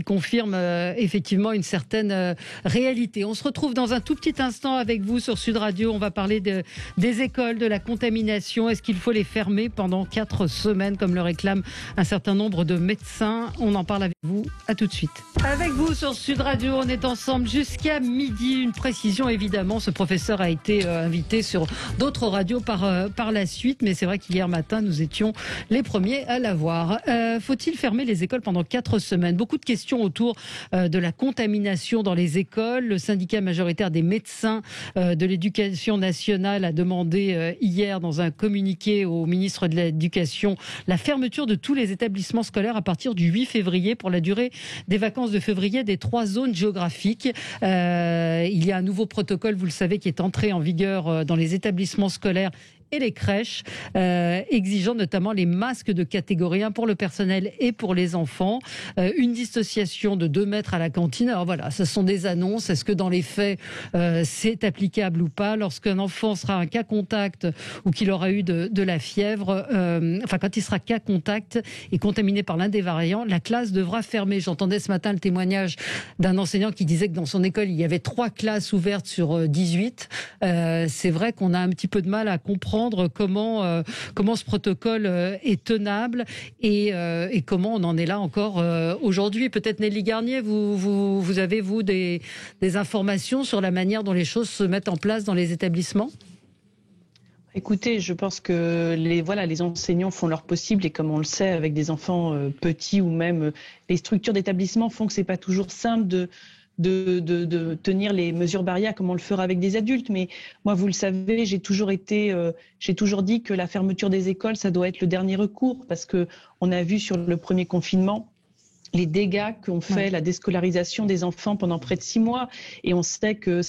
confirme effectivement une certaine réalité. On se retrouve dans un tout petit instant avec vous sur Sud Radio. On va parler des écoles, de la contamination. Est-ce qu'il faut les fermer pendant 4 semaines, comme le réclament un certain nombre de médecins? On en parle avec vous. À tout de suite. Avec vous sur Sud Radio, on est ensemble jusqu'à midi. Une précision, évidemment, ce professeur a été invité sur d'autres radios par la suite, mais c'est vrai qu'hier matin, nous étions les premiers à la voir. Faut-il fermer les écoles pendant 4 semaines? Beaucoup de questions autour de la contamination dans les écoles. Le syndicat majoritaire des médecins de l'Éducation nationale a demandé hier dans un communiqué au ministre de l'Éducation la fermeture de tous les établissements scolaires à partir du 8 février pour la durée des vacances de février des 3 zones géographiques. Il y a un nouveau protocole, vous le savez, qui est entré en vigueur dans les établissements scolaires et les crèches, exigeant notamment les masques de catégorie 1 pour le personnel et pour les enfants, une distociation de 2 mètres à la cantine. Alors voilà, ce sont des annonces. Est-ce que dans les faits, c'est applicable ou pas? Lorsqu'un enfant sera un cas contact ou qu'il aura eu de la fièvre, quand il sera cas contact et contaminé par l'un des variants, la classe devra fermer. J'entendais ce matin le témoignage d'un enseignant qui disait que dans son école, il y avait 3 classes ouvertes sur 18. C'est vrai qu'on a un petit peu de mal à comprendre comment ce protocole est tenable et comment on en est là encore aujourd'hui. Peut-être Nelly Garnier, vous avez, vous, des informations sur la manière dont les choses se mettent en place dans les établissements? Écoutez, je pense que les enseignants font leur possible et comme on le sait, avec des enfants petits ou même les structures d'établissement font que c'est pas toujours simple de tenir les mesures barrières comme on le fera avec des adultes. Mais moi, vous le savez, j'ai toujours dit que la fermeture des écoles, ça doit être le dernier recours, parce que on a vu sur le premier confinement les dégâts qu'ont fait la déscolarisation des enfants pendant près de 6 mois. Et on sait que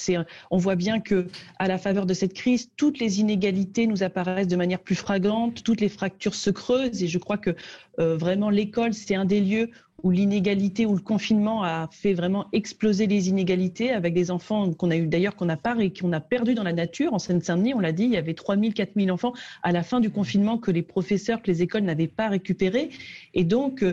on voit bien que, à la faveur de cette crise, toutes les inégalités nous apparaissent de manière plus flagrante, toutes les fractures se creusent. Et je crois que vraiment l'école, c'est un des lieux où l'inégalité, où le confinement a fait vraiment exploser les inégalités, avec des enfants qu'on a perdu dans la nature. En Seine-Saint-Denis, on l'a dit, il y avait 3 000, 4 000 enfants à la fin du confinement que les professeurs, que les écoles n'avaient pas récupérés. Et donc,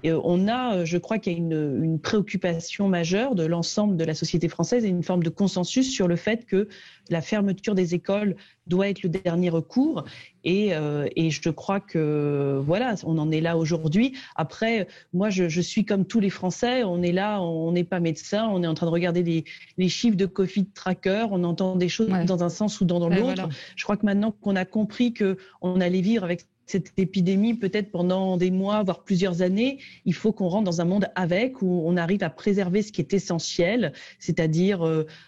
je crois qu'il y a une préoccupation majeure de l'ensemble de la société française et une forme de consensus sur le fait que la fermeture des écoles doit être le dernier recours. Et je crois que voilà, on en est là aujourd'hui. Après, moi, je suis comme tous les Français. On est là, on n'est pas médecin. On est en train de regarder les chiffres de Covid tracker. On entend des choses dans un sens ou dans l'autre. Voilà. Je crois que maintenant qu'on a compris que on allait vivre avec cette épidémie peut-être pendant des mois, voire plusieurs années, il faut qu'on rentre dans un monde où on arrive à préserver ce qui est essentiel, c'est-à-dire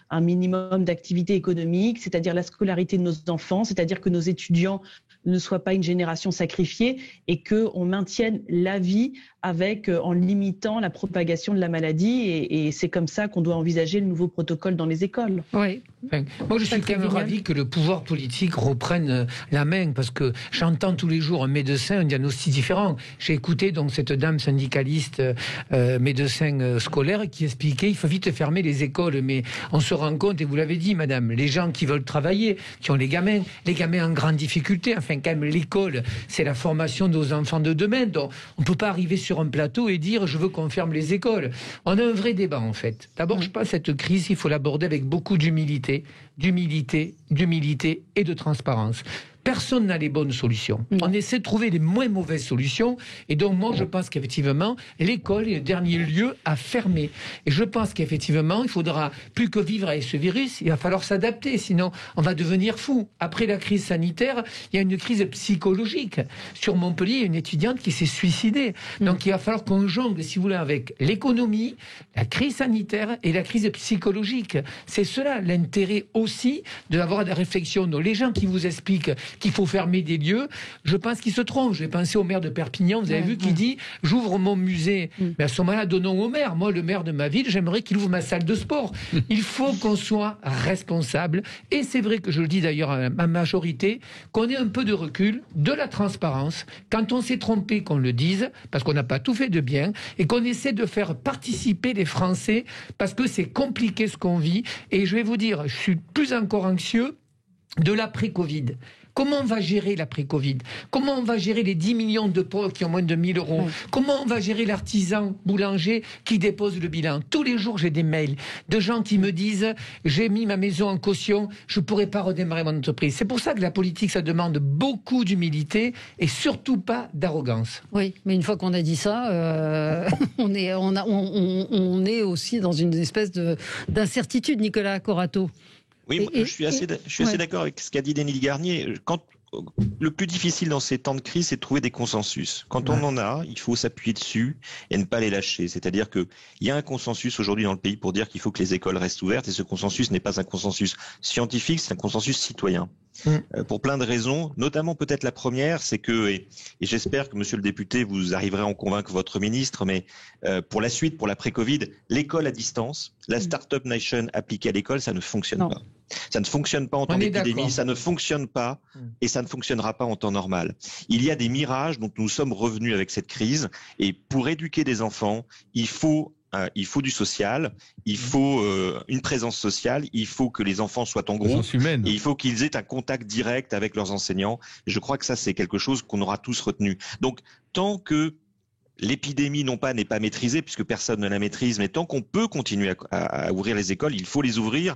un minimum d'activité économique, c'est-à-dire la scolarité de nos enfants, c'est-à-dire que nos étudiants ne soient pas une génération sacrifiée et qu'on maintienne la vie en limitant la propagation de la maladie. Et c'est comme ça qu'on doit envisager le nouveau protocole dans les écoles. Oui. Enfin, moi, je suis quand même ravi que le pouvoir politique reprenne la main, parce que j'entends tous les jours un médecin, un diagnostic différent. J'ai écouté donc cette dame syndicaliste, médecin scolaire, qui expliquait qu'il faut vite fermer les écoles. Mais on se rend compte, et vous l'avez dit, madame, les gens qui veulent travailler, qui ont les gamins en grande difficulté, enfin quand même l'école, c'est la formation de nos enfants de demain. Donc on ne peut pas arriver sur un plateau et dire je veux qu'on ferme les écoles. On a un vrai débat en fait. D'abord, je pense que cette crise, il faut l'aborder avec beaucoup d'humilité et de transparence. Personne n'a les bonnes solutions. On essaie de trouver les moins mauvaises solutions. Et donc, moi, je pense qu'effectivement, l'école est le dernier lieu à fermer. Et je pense qu'effectivement, il faudra plus que vivre avec ce virus. Il va falloir s'adapter. Sinon, on va devenir fou. Après la crise sanitaire, il y a une crise psychologique. Sur Montpellier, il y a une étudiante qui s'est suicidée. Donc, il va falloir qu'on jongle, si vous voulez, avec l'économie, la crise sanitaire et la crise psychologique. C'est cela l'intérêt aussi d'avoir des réflexions. Donc, les gens qui vous expliquent qu'il faut fermer des lieux, je pense qu'ils se trompent. J'ai pensé au maire de Perpignan, vous avez vu, qui dit « j'ouvre mon musée ». Mais à ce moment-là, donnons au maire. Moi, le maire de ma ville, j'aimerais qu'il ouvre ma salle de sport. Il faut qu'on soit responsable. Et c'est vrai que je le dis d'ailleurs à ma majorité, qu'on ait un peu de recul, de la transparence. Quand on s'est trompé, qu'on le dise, parce qu'on n'a pas tout fait de bien, et qu'on essaie de faire participer les Français, parce que c'est compliqué ce qu'on vit. Et je vais vous dire, je suis plus encore anxieux de l'après-Covid. Comment on va gérer l'après-Covid? Comment on va gérer les 10 millions de pauvres qui ont moins de 1 000 euros? Comment on va gérer l'artisan boulanger qui dépose le bilan? Tous les jours, j'ai des mails de gens qui me disent « j'ai mis ma maison en caution, je ne pourrai pas redémarrer mon entreprise ». C'est pour ça que la politique, ça demande beaucoup d'humilité et surtout pas d'arrogance. Oui, mais une fois qu'on a dit ça, on est aussi dans une espèce d'incertitude, Nicolas Corato. Oui, je suis assez d'accord avec ce qu'a dit Denis Garnier. Le plus difficile dans ces temps de crise, c'est de trouver des consensus. Quand on en a, il faut s'appuyer dessus et ne pas les lâcher. C'est-à-dire qu'il y a un consensus aujourd'hui dans le pays pour dire qu'il faut que les écoles restent ouvertes, et ce consensus n'est pas un consensus scientifique, c'est un consensus citoyen. Pour plein de raisons, notamment peut-être la première, c'est que, et j'espère que monsieur le député, vous arriverez à en convaincre votre ministre, mais pour la suite, pour l'après-Covid, l'école à distance, la Startup Nation appliquée à l'école, ça ne fonctionne pas. Ça ne fonctionne pas en temps d'épidémie, ça ne fonctionne pas et ça ne fonctionnera pas en temps normal. Il y a des mirages dont nous sommes revenus avec cette crise, et pour éduquer des enfants, il faut du social, il faut une présence sociale, il faut que les enfants soient en groupe, et il faut qu'ils aient un contact direct avec leurs enseignants. Et je crois que ça, c'est quelque chose qu'on aura tous retenu. Donc, tant que l'épidémie n'est pas maîtrisée, puisque personne ne la maîtrise, mais tant qu'on peut continuer à ouvrir les écoles, il faut les ouvrir.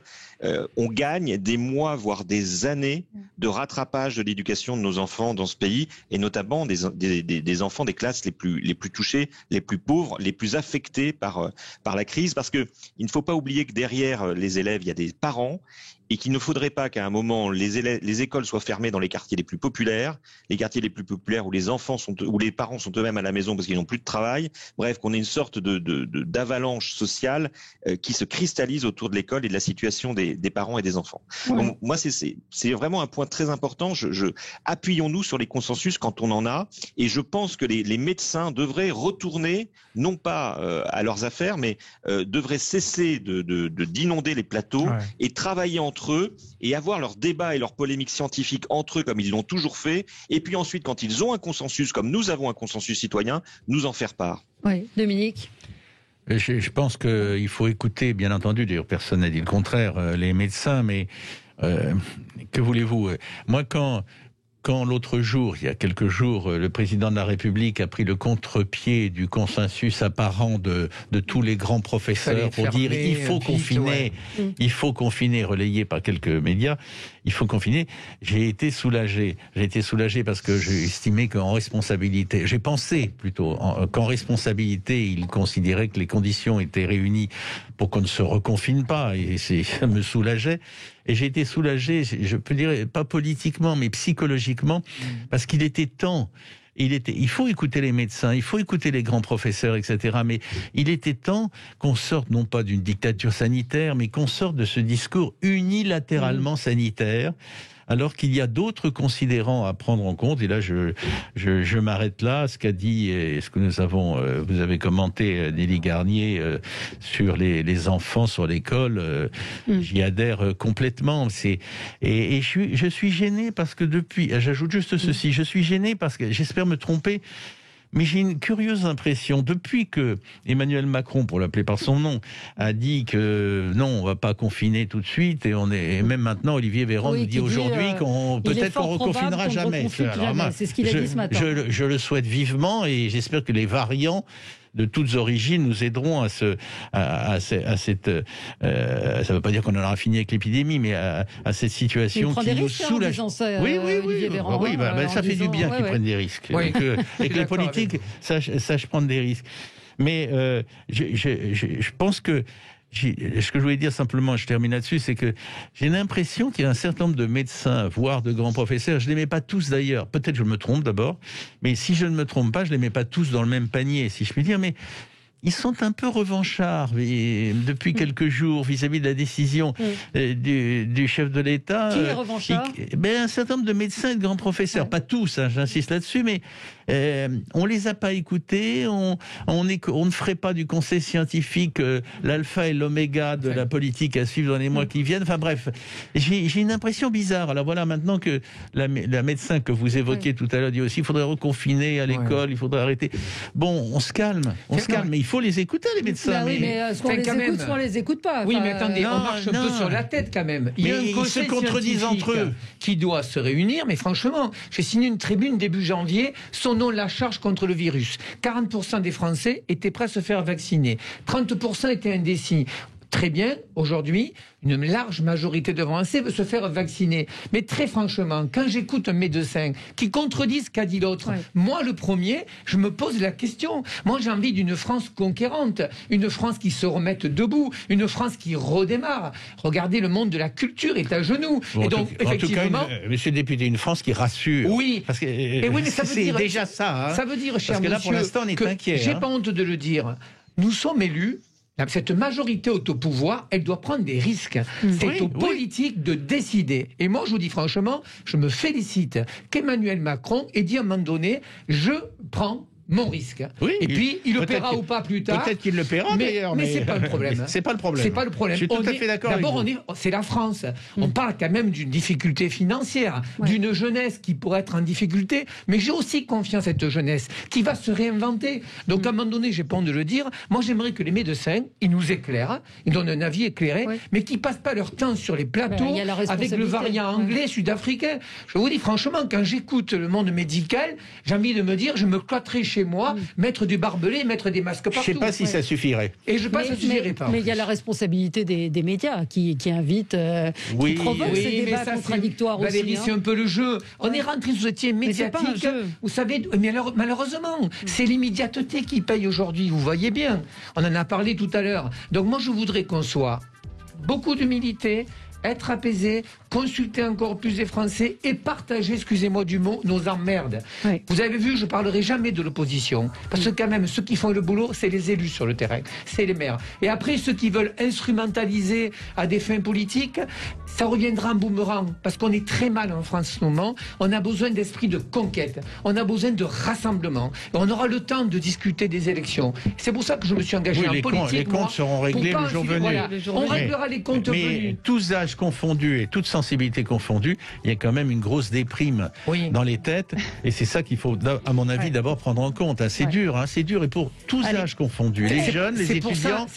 On gagne des mois, voire des années de rattrapage de l'éducation de nos enfants dans ce pays, et notamment des enfants des classes les plus touchées, les plus pauvres, les plus affectés par la crise, parce que il ne faut pas oublier que derrière les élèves, il y a des parents, et qu'il ne faudrait pas qu'à un moment les écoles soient fermées dans les quartiers les plus populaires où les parents sont eux-mêmes à la maison parce qu'ils n'ont plus de travail. Bref, qu'on ait une sorte d'avalanche sociale qui se cristallise autour de l'école et de la situation des parents et des enfants. Ouais. Donc, moi, c'est vraiment un point très important. Appuyons-nous sur les consensus quand on en a. Et je pense que les médecins devraient retourner, non pas à leurs affaires, mais devraient cesser d'inonder les plateaux et travailler entre eux et avoir leurs débats et leurs polémiques scientifiques entre eux comme ils l'ont toujours fait. Et puis ensuite, quand ils ont un consensus, comme nous avons un consensus citoyen, nous en faire part. Oui, Dominique. Je pense qu'il faut écouter, bien entendu, d'ailleurs personne n'a dit le contraire, les médecins, mais que voulez-vous ? Moi, quand l'autre jour, il y a quelques jours, le président de la République a pris le contre-pied du consensus apparent de tous les grands professeurs pour dire il faut confiner, relayé par quelques médias, il faut confiner. J'ai été soulagé parce que j'ai estimé qu'en responsabilité, j'ai pensé plutôt qu'en responsabilité, il considérait que les conditions étaient réunies pour qu'on ne se reconfine pas, et ça me soulageait. Et j'ai été soulagé, je peux dire, pas politiquement, mais psychologiquement, parce qu'il était temps. Il faut écouter les médecins, il faut écouter les grands professeurs, etc. Mais il était temps qu'on sorte, non pas d'une dictature sanitaire, mais qu'on sorte de ce discours unilatéralement sanitaire, alors qu'il y a d'autres considérants à prendre en compte. Et là, je m'arrête là. Ce qu'a dit, et ce que vous avez commenté, Nelly Garnier, sur les enfants, sur l'école, j'y adhère complètement. Et je suis gêné parce que j'ajoute juste ceci, je suis gêné parce que, j'espère me tromper, mais j'ai une curieuse impression, depuis que Emmanuel Macron, pour l'appeler par son nom, a dit que non, on va pas confiner tout de suite, et même maintenant Olivier Véran nous dit aujourd'hui peut-être qu'on reconfinera jamais. C'est ce qu'il a dit ce matin. Je le souhaite vivement, et j'espère que les variants de toutes origines nous aideront à cette. Ça ne veut pas dire qu'on en aura fini avec l'épidémie, mais à cette situation qui nous soulage. Oui, ça fait du bien qu'ils prennent des risques, et que les politiques sachent prendre des risques. Mais je pense que ce que je voulais dire simplement, je termine là-dessus, c'est que j'ai l'impression qu'il y a un certain nombre de médecins, voire de grands professeurs, je ne les mets pas tous d'ailleurs, peut-être je me trompe d'abord, mais si je ne me trompe pas, je ne les mets pas tous dans le même panier, si je puis dire, mais ils sont un peu revanchards depuis quelques jours vis-à-vis de la décision du chef de l'État. Qui est revanchard ? Un certain nombre de médecins et de grands professeurs, pas tous, j'insiste là-dessus, mais on les a pas écoutés, on ne ferait pas du conseil scientifique l'alpha et l'oméga de la politique à suivre dans les mois qui viennent. Enfin bref, j'ai une impression bizarre. Alors voilà, maintenant que la médecin que vous évoquiez tout à l'heure dit aussi il faudrait reconfiner à l'école, il faudrait arrêter. Bon, on se calme, mais il faut les écouter, les médecins. Mais est-ce qu'on les écoute, soit on les écoute pas. Oui, mais attendez, on marche un peu sur la tête quand même. Il y a un conseil se contredisent entre eux qui doit se réunir, mais franchement, j'ai signé une tribune début janvier, son nom, la charge contre le virus. 40% des Français étaient prêts à se faire vacciner. 30% étaient indécis. Très bien, aujourd'hui, une large majorité de Français veut se faire vacciner. Mais très franchement, quand j'écoute un médecin qui contredit ce qu'a dit l'autre, moi le premier, je me pose la question. Moi j'ai envie d'une France conquérante, une France qui se remette debout, une France qui redémarre. Regardez, le monde de la culture est à genoux. Bon, et donc, effectivement... En tout cas, monsieur le député, une France qui rassure. Oui, parce que, mais ça veut dire déjà ça. Ça veut dire, cher parce que là, monsieur, pour l'instant, on est inquiet. J'ai pas honte de le dire. Nous sommes élus. Cette majorité au pouvoir, elle doit prendre des risques. C'est aux politiques de décider. Et moi, je vous dis franchement, je me félicite qu'Emmanuel Macron ait dit à un moment donné, je prends mon risque. Et puis, il le paiera ou pas plus tard. Peut-être qu'il le paiera d'ailleurs. Mais c'est pas le problème. C'est pas le problème. C'est pas le problème. Je suis tout à fait d'accord. D'abord, c'est la France. On parle quand même d'une difficulté financière, d'une jeunesse qui pourrait être en difficulté. Mais j'ai aussi confiance à cette jeunesse qui va se réinventer. Donc, à un moment donné, j'ai pas honte de le dire. Moi, j'aimerais que les médecins, ils nous éclairent, ils donnent un avis éclairé, mais qui passent pas leur temps sur les plateaux avec le variant anglais, sud-africain. Je vous dis franchement, quand j'écoute le monde médical, j'ai envie de me dire, je me cloîtrerai chez moi, mettre du barbelé, mettre des masques partout. Je ne sais pas si ça suffirait. Et je pense que ça suffirait pas. Mais il y a la responsabilité des médias qui invitent, qui provoquent ces débats contradictoires aussi. Valérie, c'est un peu le jeu. On est rentré sous ce médiatique. Mais c'est pas un jeu. Vous savez, mais malheureusement, c'est l'immédiateté qui paye aujourd'hui. Vous voyez bien. On en a parlé tout à l'heure. Donc moi, je voudrais qu'on soit beaucoup d'humilité, être apaisé, consulter encore plus les Français et partager, excusez-moi du mot, nos emmerdes. Oui. Vous avez vu, je ne parlerai jamais de l'opposition, parce que quand même, ceux qui font le boulot, c'est les élus sur le terrain, c'est les maires. Et après, ceux qui veulent instrumentaliser à des fins politiques, ça reviendra en boomerang, parce qu'on est très mal en France en ce moment. On a besoin d'esprit de conquête, on a besoin de rassemblement. Et on aura le temps de discuter des élections. C'est pour ça que je me suis engagé en politique. Les comptes seront réglés le jour venu. Voilà, on réglera les comptes venus. Tous âges confondus et toute sensibilité confondue, il y a quand même une grosse déprime dans les têtes. Et c'est ça qu'il faut, à mon avis, d'abord prendre en compte. C'est dur, c'est dur. Et pour tous âges confondus, les jeunes, les étudiants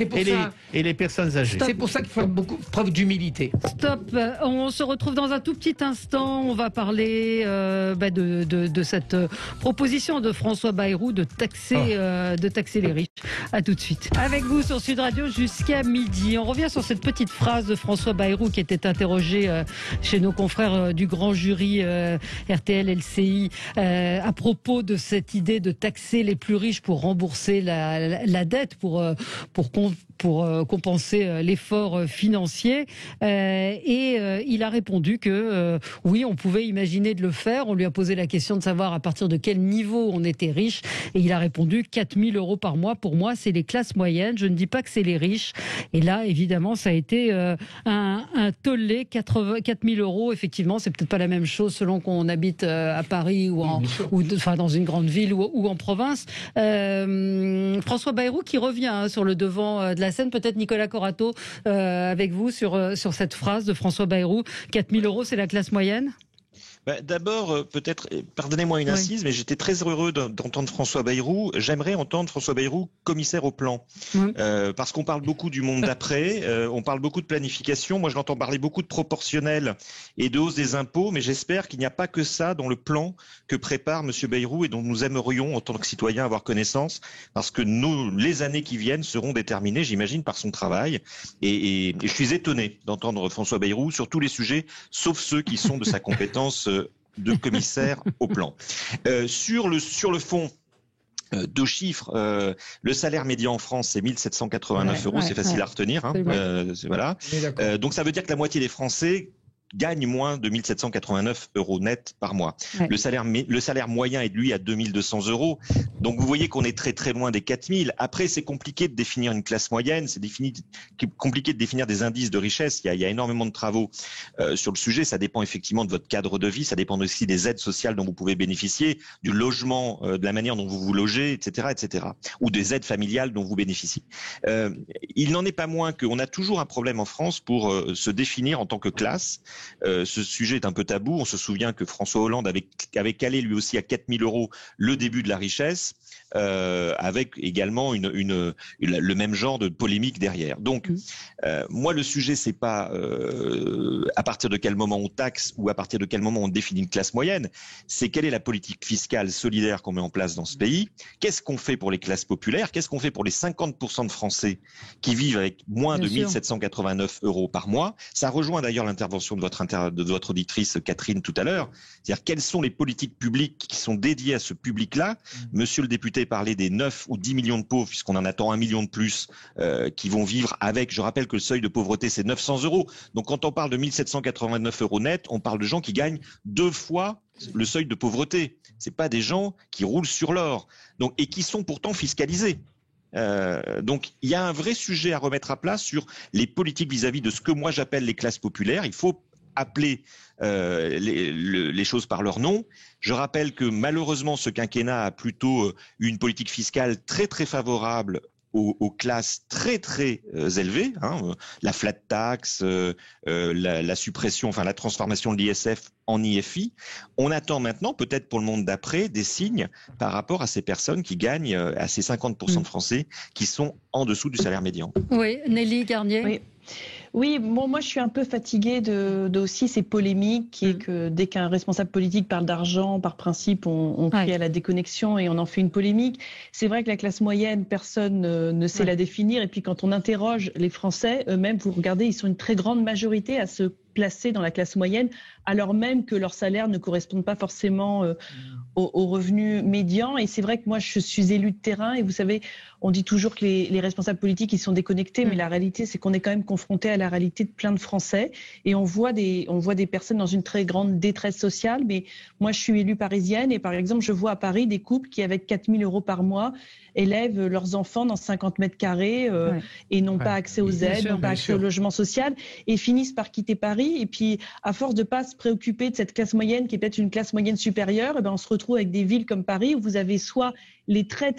et les personnes âgées. C'est pour ça qu'il faut beaucoup preuve d'humilité. Stop. On se retrouve dans un tout petit instant. On va parler de cette proposition de François Bayrou de taxer les riches. À tout de suite. Avec vous sur Sud Radio jusqu'à midi. On revient sur cette petite phrase de François Bayrou qui était interrogé chez nos confrères du grand jury RTL, LCI à propos de cette idée de taxer les plus riches pour rembourser la dette, pour compenser l'effort financier. Et il a répondu que oui, on pouvait imaginer de le faire. On lui a posé la question de savoir à partir de quel niveau on était riche. Et il a répondu 4 000 € par mois. Pour moi, c'est les classes moyennes. Je ne dis pas que c'est les riches. Et là, évidemment, ça a été un tollé. 4 000 €, effectivement, c'est peut-être pas la même chose selon qu'on habite à Paris ou dans une grande ville ou en province. François Bayrou qui revient sur le devant de la scène. Peut-être Nicolas Corato avec vous sur cette phrase de François Bayrou. 4 000 €, c'est la classe moyenne ? D'abord, peut-être, pardonnez-moi une incise, mais j'étais très heureux d'entendre François Bayrou. J'aimerais entendre François Bayrou commissaire au plan. Parce qu'on parle beaucoup du monde d'après, on parle beaucoup de planification. Moi, je l'entends parler beaucoup de proportionnel et de hausse des impôts, mais j'espère qu'il n'y a pas que ça dans le plan que prépare M. Bayrou et dont nous aimerions, en tant que citoyens, avoir connaissance, parce que les années qui viennent seront déterminées, j'imagine, par son travail. Et je suis étonné d'entendre François Bayrou sur tous les sujets, sauf ceux qui sont de sa compétence de commissaire au plan. Sur le fond, 2 chiffres. Le salaire médian en France, c'est 1 789 €. C'est facile à retenir. Voilà. Donc ça veut dire que la moitié des Français gagne moins de 1 789 € net par mois. Le salaire moyen est lui à 2 200 €. Donc vous voyez qu'on est très très loin des 4 000. Après, c'est compliqué de définir une classe moyenne, c'est compliqué de définir des indices de richesse. Il y a énormément de travaux sur le sujet. Ça dépend effectivement de votre cadre de vie, ça dépend aussi des aides sociales dont vous pouvez bénéficier, du logement, de la manière dont vous vous logez, etc., ou des aides familiales dont vous bénéficiez. Il n'en est pas moins qu'on a toujours un problème en France pour se définir en tant que classe. Ce sujet est un peu tabou. On se souvient que François Hollande avait calé lui aussi à 4 000 € le début de la richesse, avec également le même genre de polémique derrière. Donc, moi, le sujet, c'est pas à partir de quel moment on taxe ou à partir de quel moment on définit une classe moyenne. C'est quelle est la politique fiscale solidaire qu'on met en place dans ce pays. Qu'est-ce qu'on fait pour les classes populaires? Qu'est-ce qu'on fait pour les 50% de Français qui vivent avec moins de 1 789 € par mois? Ça rejoint d'ailleurs l'intervention de votre auditrice Catherine tout à l'heure. C'est-à-dire quelles sont les politiques publiques qui sont dédiées à ce public-là? Monsieur le député parlait des 9 ou 10 millions de pauvres, puisqu'on en attend 1 million de plus qui vont vivre avec, je rappelle que le seuil de pauvreté c'est 900 €. Donc quand on parle de 1 789 € net, on parle de gens qui gagnent 2 fois le seuil de pauvreté. C'est pas des gens qui roulent sur l'or, et qui sont pourtant fiscalisés. Donc il y a un vrai sujet à remettre à plat sur les politiques vis-à-vis de ce que moi j'appelle les classes populaires. Il faut appeler les choses par leur nom. Je rappelle que malheureusement ce quinquennat a plutôt une politique fiscale très très favorable aux classes très très élevées, la flat tax, la suppression, enfin la transformation de l'ISF en IFI. On attend maintenant, peut-être pour le monde d'après, des signes par rapport à ces personnes qui gagnent, à ces 50% de Français qui sont en dessous du salaire médian. Oui, Nelly Garnier. Oui, moi je suis un peu fatiguée de aussi ces polémiques et que dès qu'un responsable politique parle d'argent, par principe, on crie à la déconnexion et on en fait une polémique. C'est vrai que la classe moyenne, personne ne sait la définir. Et puis quand on interroge les Français eux-mêmes, vous regardez, ils sont une très grande majorité à se placer dans la classe moyenne, alors même que leurs salaires ne correspondent pas forcément au revenu médian. Et c'est vrai que moi, je suis élue de terrain et vous savez, on dit toujours que les responsables politiques, ils sont déconnectés, mais la réalité, c'est qu'on est quand même confronté à la réalité de plein de Français et on voit des personnes dans une très grande détresse sociale. Mais moi, je suis élue parisienne et par exemple, je vois à Paris des couples qui, avec 4 000 € par mois, élèvent leurs enfants dans 50 mètres carrés et n'ont pas accès aux aides, n'ont pas accès au logement social et finissent par quitter Paris. Et puis, à force de pas se préoccuper de cette classe moyenne qui est peut-être une classe moyenne supérieure, on se retrouve avec des villes comme Paris où vous avez soit les très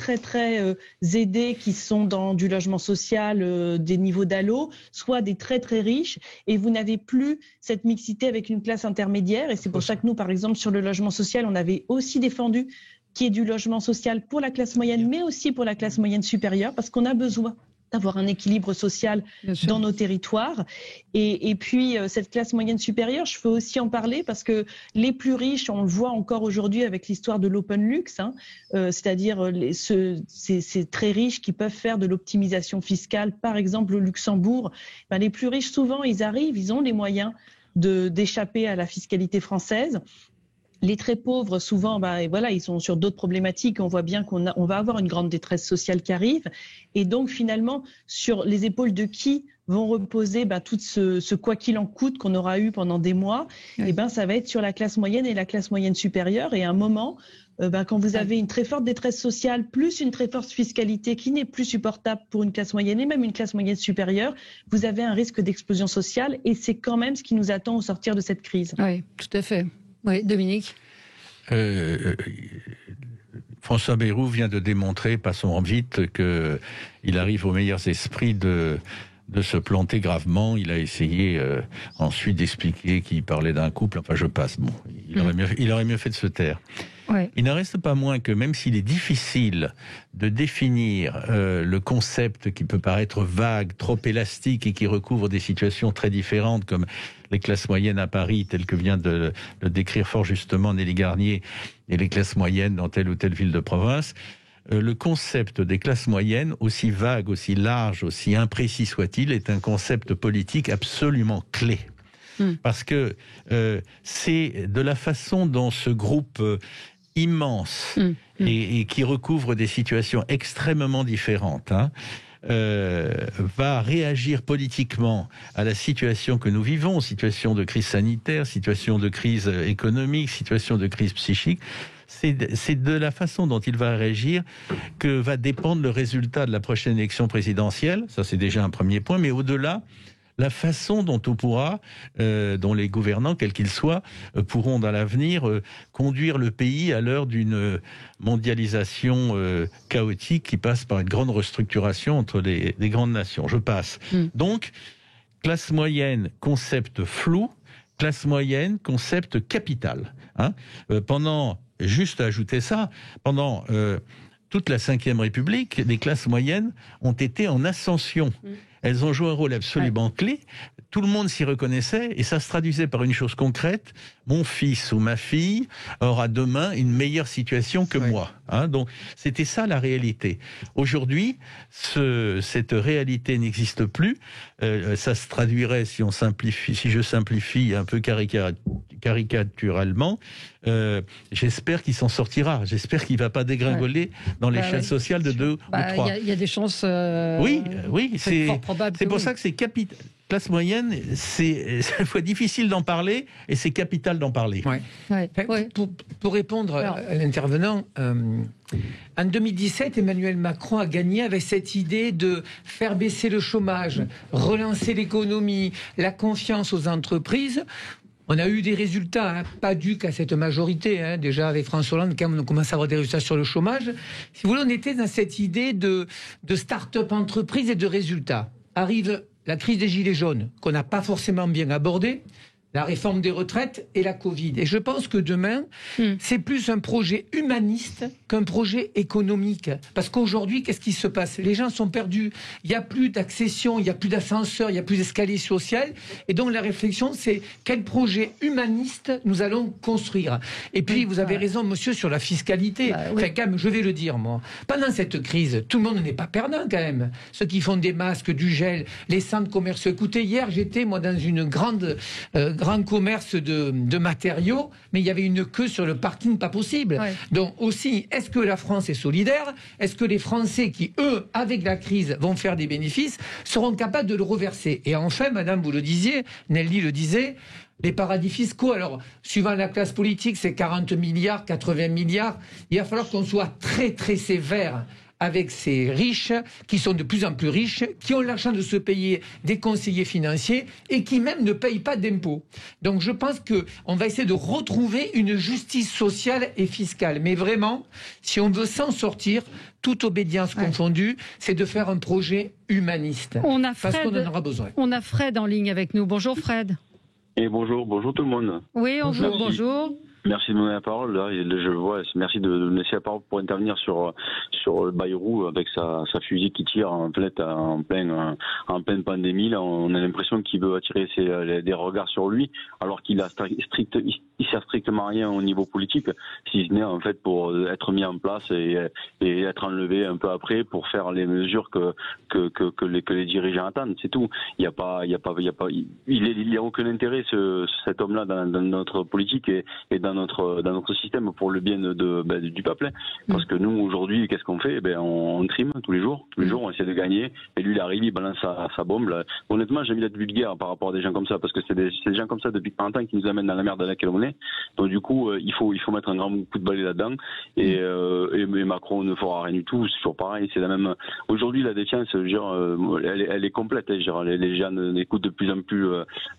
aidés qui sont dans du logement social, des niveaux d'allo, soit des très riches, et vous n'avez plus cette mixité avec une classe intermédiaire. Et c'est pour ça que nous, par exemple, sur le logement social, on avait aussi défendu qu'il y ait du logement social pour la classe moyenne, mais aussi pour la classe moyenne supérieure, parce qu'on a besoin d'avoir un équilibre social dans nos territoires. Et puis, cette classe moyenne supérieure, je peux aussi en parler parce que les plus riches, on le voit encore aujourd'hui avec l'histoire de l'open luxe, c'est-à-dire ces très riches qui peuvent faire de l'optimisation fiscale, par exemple au Luxembourg. Les plus riches, souvent, ils arrivent, ils ont les moyens d'échapper à la fiscalité française. Les très pauvres, souvent, ils sont sur d'autres problématiques. On voit bien qu'on va avoir une grande détresse sociale qui arrive. Et donc, finalement, sur les épaules de qui vont reposer tout ce quoi qu'il en coûte qu'on aura eu pendant des mois, ça va être sur la classe moyenne et la classe moyenne supérieure. Et à un moment, quand vous avez une très forte détresse sociale, plus une très forte fiscalité qui n'est plus supportable pour une classe moyenne et même une classe moyenne supérieure, vous avez un risque d'explosion sociale. Et c'est quand même ce qui nous attend au sortir de cette crise. Oui, tout à fait. Oui, Dominique. François Bayrou vient de démontrer, passons vite, qu'il arrive aux meilleurs esprits de se planter gravement. Il a essayé ensuite d'expliquer qu'il parlait d'un couple. Enfin, je passe. Bon, il aurait mieux fait de se taire. Ouais. Il n'en reste pas moins que même s'il est difficile de définir le concept qui peut paraître vague, trop élastique et qui recouvre des situations très différentes comme les classes moyennes à Paris, telles que vient de le décrire fort justement Nelly Garnier, et les classes moyennes dans telle ou telle ville de province, le concept des classes moyennes, aussi vague, aussi large, aussi imprécis soit-il, est un concept politique absolument clé. Parce que c'est de la façon dont ce groupe immense et qui recouvre des situations extrêmement différentes va réagir politiquement à la situation que nous vivons, situation de crise sanitaire, situation de crise économique, situation de crise psychique. C'est de la façon dont il va réagir que va dépendre le résultat de la prochaine élection présidentielle. Ça, c'est déjà un premier point, mais au-delà, la façon dont on pourra, dont les gouvernants, quels qu'ils soient, pourront dans l'avenir conduire le pays à l'heure d'une mondialisation chaotique qui passe par une grande restructuration entre les grandes nations. Je passe. Donc, classe moyenne, concept flou, classe moyenne, concept capital. Juste à ajouter ça, pendant toute la Ve République, les classes moyennes ont été en ascension. Elles ont joué un rôle absolument clé. Tout le monde s'y reconnaissait et ça se traduisait par une chose concrète. Mon fils ou ma fille aura demain une meilleure situation que moi. Donc, c'était ça la réalité. Aujourd'hui, cette réalité n'existe plus. Ça se traduirait, si je simplifie un peu caricaturalement, j'espère qu'il s'en sortira. J'espère qu'il ne va pas dégringoler dans l'échelle sociale de 2 ou 3. Il y a des chances. Oui, c'est fort probable. C'est pour ça que c'est capital. Classe moyenne, c'est fois difficile d'en parler et c'est capital d'en parler. Pour répondre à l'intervenant, en 2017, Emmanuel Macron a gagné avec cette idée de faire baisser le chômage, relancer l'économie, la confiance aux entreprises. On a eu des résultats, pas dus qu'à cette majorité. Déjà, avec François Hollande, quand même, on commence à avoir des résultats sur le chômage. Si vous voulez, on était dans cette idée de start-up entreprise et de résultats. Arrive la crise des Gilets jaunes, qu'on n'a pas forcément bien abordée, la réforme des retraites et la Covid. Et je pense que demain, c'est plus un projet humaniste qu'un projet économique. Parce qu'aujourd'hui, qu'est-ce qui se passe? Les gens sont perdus. Il n'y a plus d'accession, il n'y a plus d'ascenseur, il n'y a plus d'escalier social. Et donc la réflexion, c'est quel projet humaniste nous allons construire. Et puis, vous avez raison, monsieur, sur la fiscalité. Enfin, quand même, je vais le dire, moi. Pendant cette crise, tout le monde n'est pas perdant, quand même. Ceux qui font des masques, du gel, les centres commerciaux. Écoutez, hier, j'étais, moi, dans une grande grand commerce de matériaux, mais il y avait une queue sur le parking, pas possible. Ouais. Donc aussi, est-ce que la France est solidaire? Est-ce que les Français qui, eux, avec la crise, vont faire des bénéfices, seront capables de le reverser? Et enfin, madame, vous le disiez, Nelly le disait, les paradis fiscaux, alors, suivant la classe politique, c'est 40 milliards, 80 milliards. Il va falloir qu'on soit très, très sévère avec ces riches, qui sont de plus en plus riches, qui ont l'argent de se payer des conseillers financiers et qui même ne payent pas d'impôts. Donc je pense qu'on va essayer de retrouver une justice sociale et fiscale. Mais vraiment, si on veut s'en sortir, toute obédience confondue, c'est de faire un projet humaniste. Parce qu'on en aura besoin. On a Fred en ligne avec nous. Bonjour Fred. Et bonjour tout le monde. Oui, bonjour. Merci de me donner la parole. Là, merci de me laisser la parole pour intervenir sur Bayrou avec sa fusée qui tire en pleine pandémie. Là, on a l'impression qu'il veut attirer des regards sur lui, alors qu'il il sert strictement rien au niveau politique, si ce n'est en fait pour être mis en place et être enlevé un peu après pour faire les mesures que les dirigeants attendent. C'est tout. Il y a aucun intérêt cet homme-là dans notre politique et dans notre système pour le bien du peuple. Parce que nous, aujourd'hui, qu'est-ce qu'on fait? On trime tous les jours, on essaie de gagner, et lui, il arrive, il balance sa bombe. Là. Honnêtement, j'ai envie d'être vulgaire par rapport à des gens comme ça, parce que c'est des gens comme ça depuis 40 ans qui nous amènent dans la merde dans laquelle on est. Donc du coup, il faut mettre un grand coup de balai là-dedans, et Macron ne fera rien du tout, c'est toujours pareil, c'est la même. Aujourd'hui, la défiance, elle est complète. Les gens écoutent de plus en plus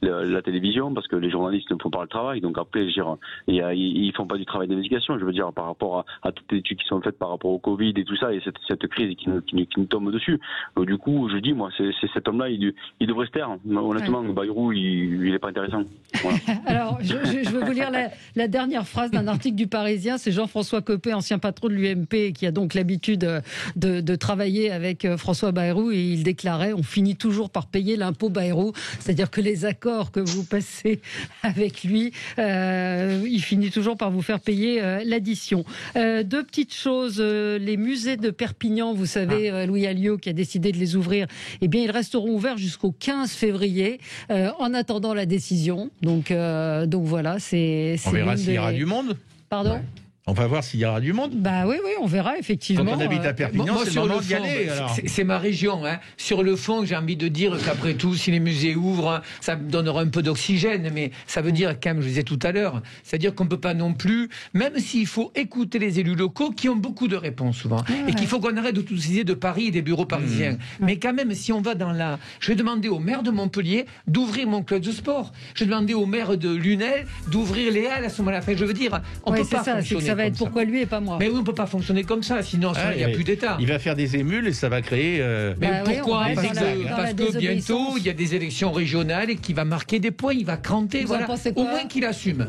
la télévision, parce que les journalistes ne font pas le travail, donc après, ils font pas du travail d'investigation, je veux dire, par rapport à toutes les études qui sont faites par rapport au Covid et tout ça, et cette crise qui nous tombe dessus. Donc, du coup, je dis, moi, c'est cet homme-là, il devrait se taire. Honnêtement, Bayrou, il est pas intéressant. Voilà. Alors, je veux vous lire la dernière phrase d'un article du Parisien. C'est Jean-François Copé, ancien patron de l'UMP, qui a donc l'habitude de travailler avec François Bayrou, et il déclarait: on finit toujours par payer l'impôt Bayrou. C'est-à-dire que les accords que vous passez avec lui, il finit toujours par vous faire payer l'addition. Deux petites choses. Les musées de Perpignan, vous savez, Louis Alliot qui a décidé de les ouvrir, eh bien, ils resteront ouverts jusqu'au 15 février, en attendant la décision. Donc voilà, c'est... On verra s'il y aura du monde. Pardon ? Ouais. On va voir s'il y aura du monde. Bah oui, on verra effectivement. Quand on habite à Perpignan, c'est le moment d'y aller. C'est ma région. Hein. Sur le fond, j'ai envie de dire qu'après tout, si les musées ouvrent, ça donnera un peu d'oxygène. Mais ça veut dire, quand même, je le disais tout à l'heure, c'est-à-dire qu'on ne peut pas non plus, même s'il faut écouter les élus locaux qui ont beaucoup de réponses souvent, et qu'il faut qu'on arrête de toutes ces idées de Paris et des bureaux parisiens. Mais quand même, si on va dans la... Je vais demander au maire de Montpellier d'ouvrir mon club de sport. Je vais demander au maire de Lunel d'ouvrir les halles à ce moment-là. Enfin, je veux dire, on peut pas fonctionner. Ça va être pourquoi lui et pas moi. Mais oui, on ne peut pas fonctionner comme ça, sinon il n'y a plus d'État. Il va faire des émules et ça va créer... Mais pourquoi? Parce que bientôt, il y a des élections régionales et qu'il va marquer des points, il va cranter. Voilà. Au moins qu'il assume.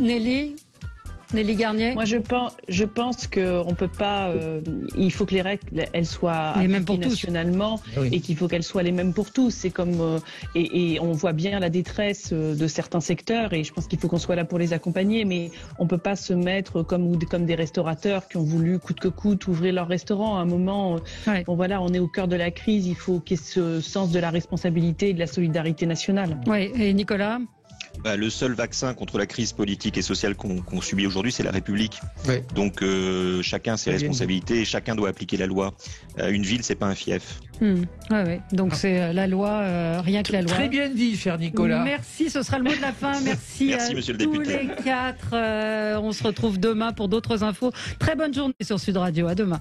Nelly Garnier. Moi, je pense qu'on peut pas. Il faut que les règles, elles soient les mêmes pour nationalement, et qu'il faut qu'elles soient les mêmes pour tous. C'est comme et on voit bien la détresse de certains secteurs, et je pense qu'il faut qu'on soit là pour les accompagner. Mais on peut pas se mettre comme des restaurateurs qui ont voulu coûte que coûte ouvrir leur restaurant. À un moment, bon voilà, on est au cœur de la crise. Il faut qu'il y ait ce sens de la responsabilité et de la solidarité nationale. Oui, et Nicolas. Le seul vaccin contre la crise politique et sociale qu'on subit aujourd'hui, c'est la République. Ouais. Donc chacun a ses responsabilités et chacun doit appliquer la loi. Une ville, c'est pas un fief. Ouais. Donc c'est la loi, rien que la loi. Très bien dit, cher Nicolas. Merci, ce sera le mot de la fin. Merci à monsieur le tous député. Les quatre. On se retrouve demain pour d'autres infos. Très bonne journée sur Sud Radio. À demain.